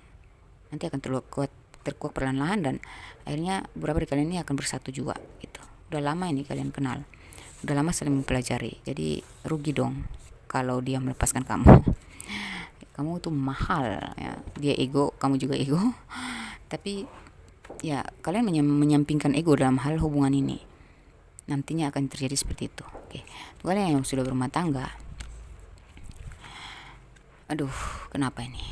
Nanti akan terkuak perlahan-lahan, dan akhirnya beberapa dari kalian ini akan bersatu juga gitu. Udah lama ini kalian kenal, udah lama saling mempelajari, jadi rugi dong kalau dia melepaskan kamu. Kamu tuh mahal ya, dia ego, kamu juga ego, tapi ya kalian menyampingkan ego dalam hal hubungan ini, nantinya akan terjadi seperti itu. Oke, kalian yang sudah berumah tangga, aduh kenapa ini,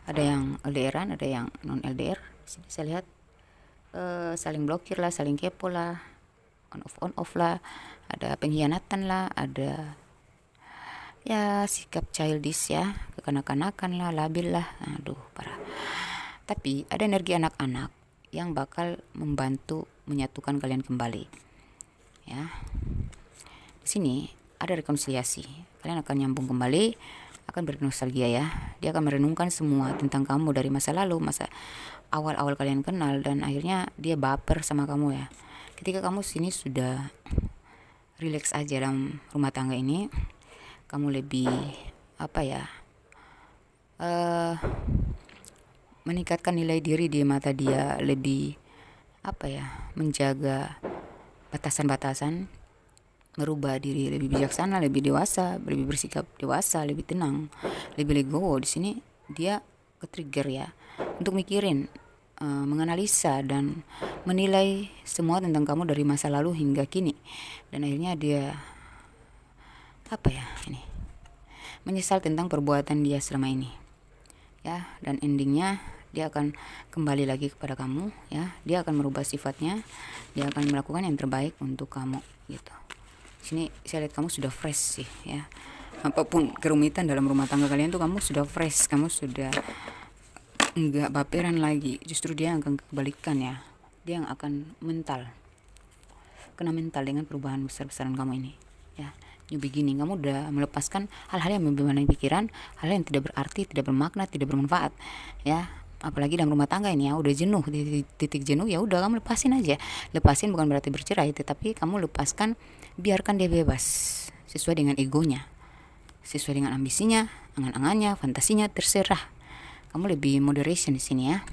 ada yang LDRan, ada yang non LDR. Sini saya lihat saling blokir lah, saling kepo lah, on off lah, ada pengkhianatan lah, ada ya sikap childish ya, kekanak-kanakan lah, labil lah, aduh parah. Tapi ada energi anak-anak yang bakal membantu menyatukan kalian kembali. Ya. Di sini ada rekonsiliasi. Kalian akan nyambung kembali, akan bernostalgia ya. Dia akan merenungkan semua tentang kamu dari masa lalu, masa awal-awal kalian kenal, dan akhirnya dia baper sama kamu ya. Ketika kamu sini sudah relax aja dalam rumah tangga ini, kamu lebih meningkatkan nilai diri di mata dia, lebih menjaga batasan-batasan, merubah diri lebih bijaksana, lebih dewasa, lebih bersikap dewasa, lebih tenang, lebih legowo. Di sini dia ke-trigger ya untuk mikirin, menganalisa dan menilai semua tentang kamu dari masa lalu hingga kini, dan akhirnya dia menyesal tentang perbuatan dia selama ini ya, dan endingnya dia akan kembali lagi kepada kamu ya. Dia akan merubah sifatnya, dia akan melakukan yang terbaik untuk kamu gitu. Sini saya lihat kamu sudah fresh sih ya. Apapun kerumitan dalam rumah tangga kalian tuh kamu sudah fresh, kamu sudah enggak baperan lagi. Justru dia yang akan kebalikan ya. Dia yang akan kena mental dengan perubahan besar-besaran kamu ini ya. New beginning, kamu udah melepaskan hal-hal yang membebani pikiran, hal yang tidak berarti, tidak bermakna, tidak bermanfaat ya. Apalagi dalam rumah tangga ini ya, udah jenuh, di titik jenuh ya udah kamu lepasin aja. Lepasin bukan berarti bercerai, tetapi kamu lepaskan, biarkan dia bebas sesuai dengan egonya, sesuai dengan ambisinya, angan-angannya, fantasinya, terserah. Kamu lebih moderation di sini ya.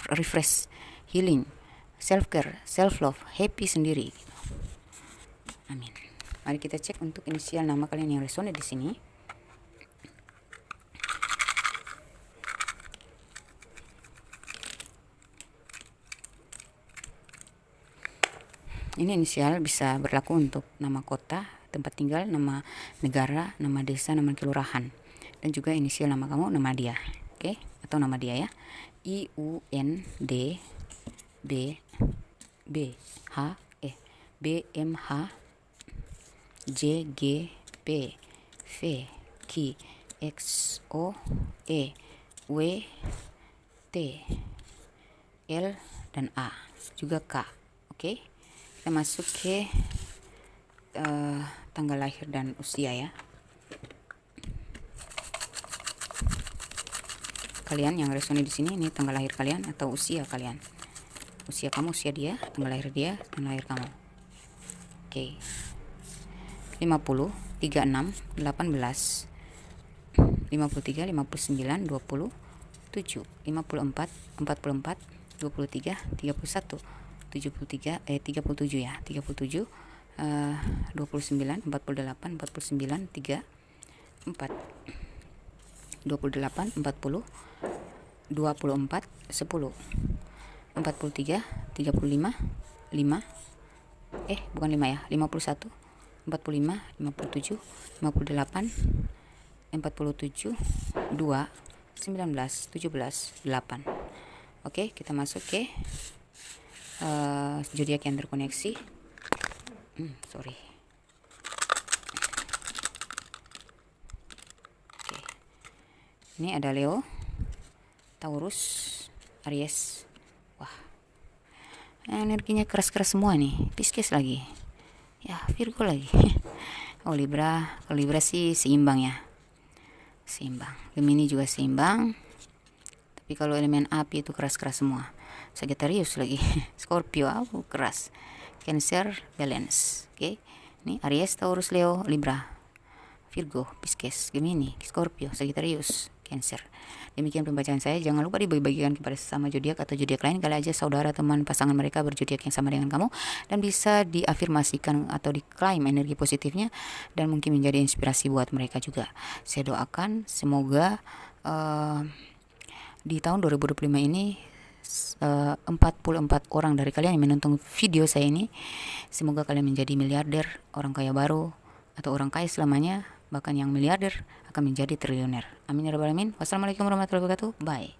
Refresh, healing, self care, self love, happy sendiri. Amin. Mari kita cek untuk inisial nama kalian yang resonate di sini. Ini inisial bisa berlaku untuk nama kota, tempat tinggal, nama negara, nama desa, nama kelurahan, dan juga inisial nama kamu, nama dia, oke? Atau nama dia ya. IUND BMH JGP VK XOE WT L dan A, juga K. Oke, kita masuk ke tanggal lahir dan usia ya. Kalian yang resonate di sini, ini tanggal lahir kalian atau usia kalian. Usia kamu, usia dia, tanggal lahir dia, tanggal lahir kamu. Oke. 50, 36, 18, 53, 59, 20, 7, 54, 44, 23, 31, 37 ya, 37, 29, 48, 49, 3, 4, 28, 40, 24, 10, 43, 35, 5, bukan 5 ya, 51, 45, 57, 58, 47, 2, 19, 17, 8. Oke, kita masuk ke zodiak yang terkoneksi. Oke. Ini ada Leo, Taurus, Aries. Wah, energinya keras-keras semua nih. Pisces lagi ya, Virgo lagi. Oh, Libra. Kalau Libra sih seimbang ya, seimbang. Gemini juga seimbang, tapi kalau elemen api itu keras-keras semua. Sagittarius lagi. Scorpio keras. Cancer balance. Oke. Ini Aries, Taurus, Leo, Libra, Virgo, Pisces, Gemini, Scorpio, Sagittarius, Cancer. Demikian pembacaan saya. Jangan lupa dibagi-bagikan kepada sesama zodiak atau zodiak lain, kali aja saudara, teman, pasangan mereka berzodiak yang sama dengan kamu, dan bisa diafirmasikan atau diklaim energi positifnya, dan mungkin menjadi inspirasi buat mereka juga. Saya doakan semoga di tahun 2025 ini 44 orang dari kalian yang menonton video saya ini, semoga kalian menjadi miliarder, orang kaya baru, atau orang kaya selamanya, bahkan yang miliarder akan menjadi triliuner. Amin ya rabbal alamin. Wassalamualaikum warahmatullahi wabarakatuh. Bye.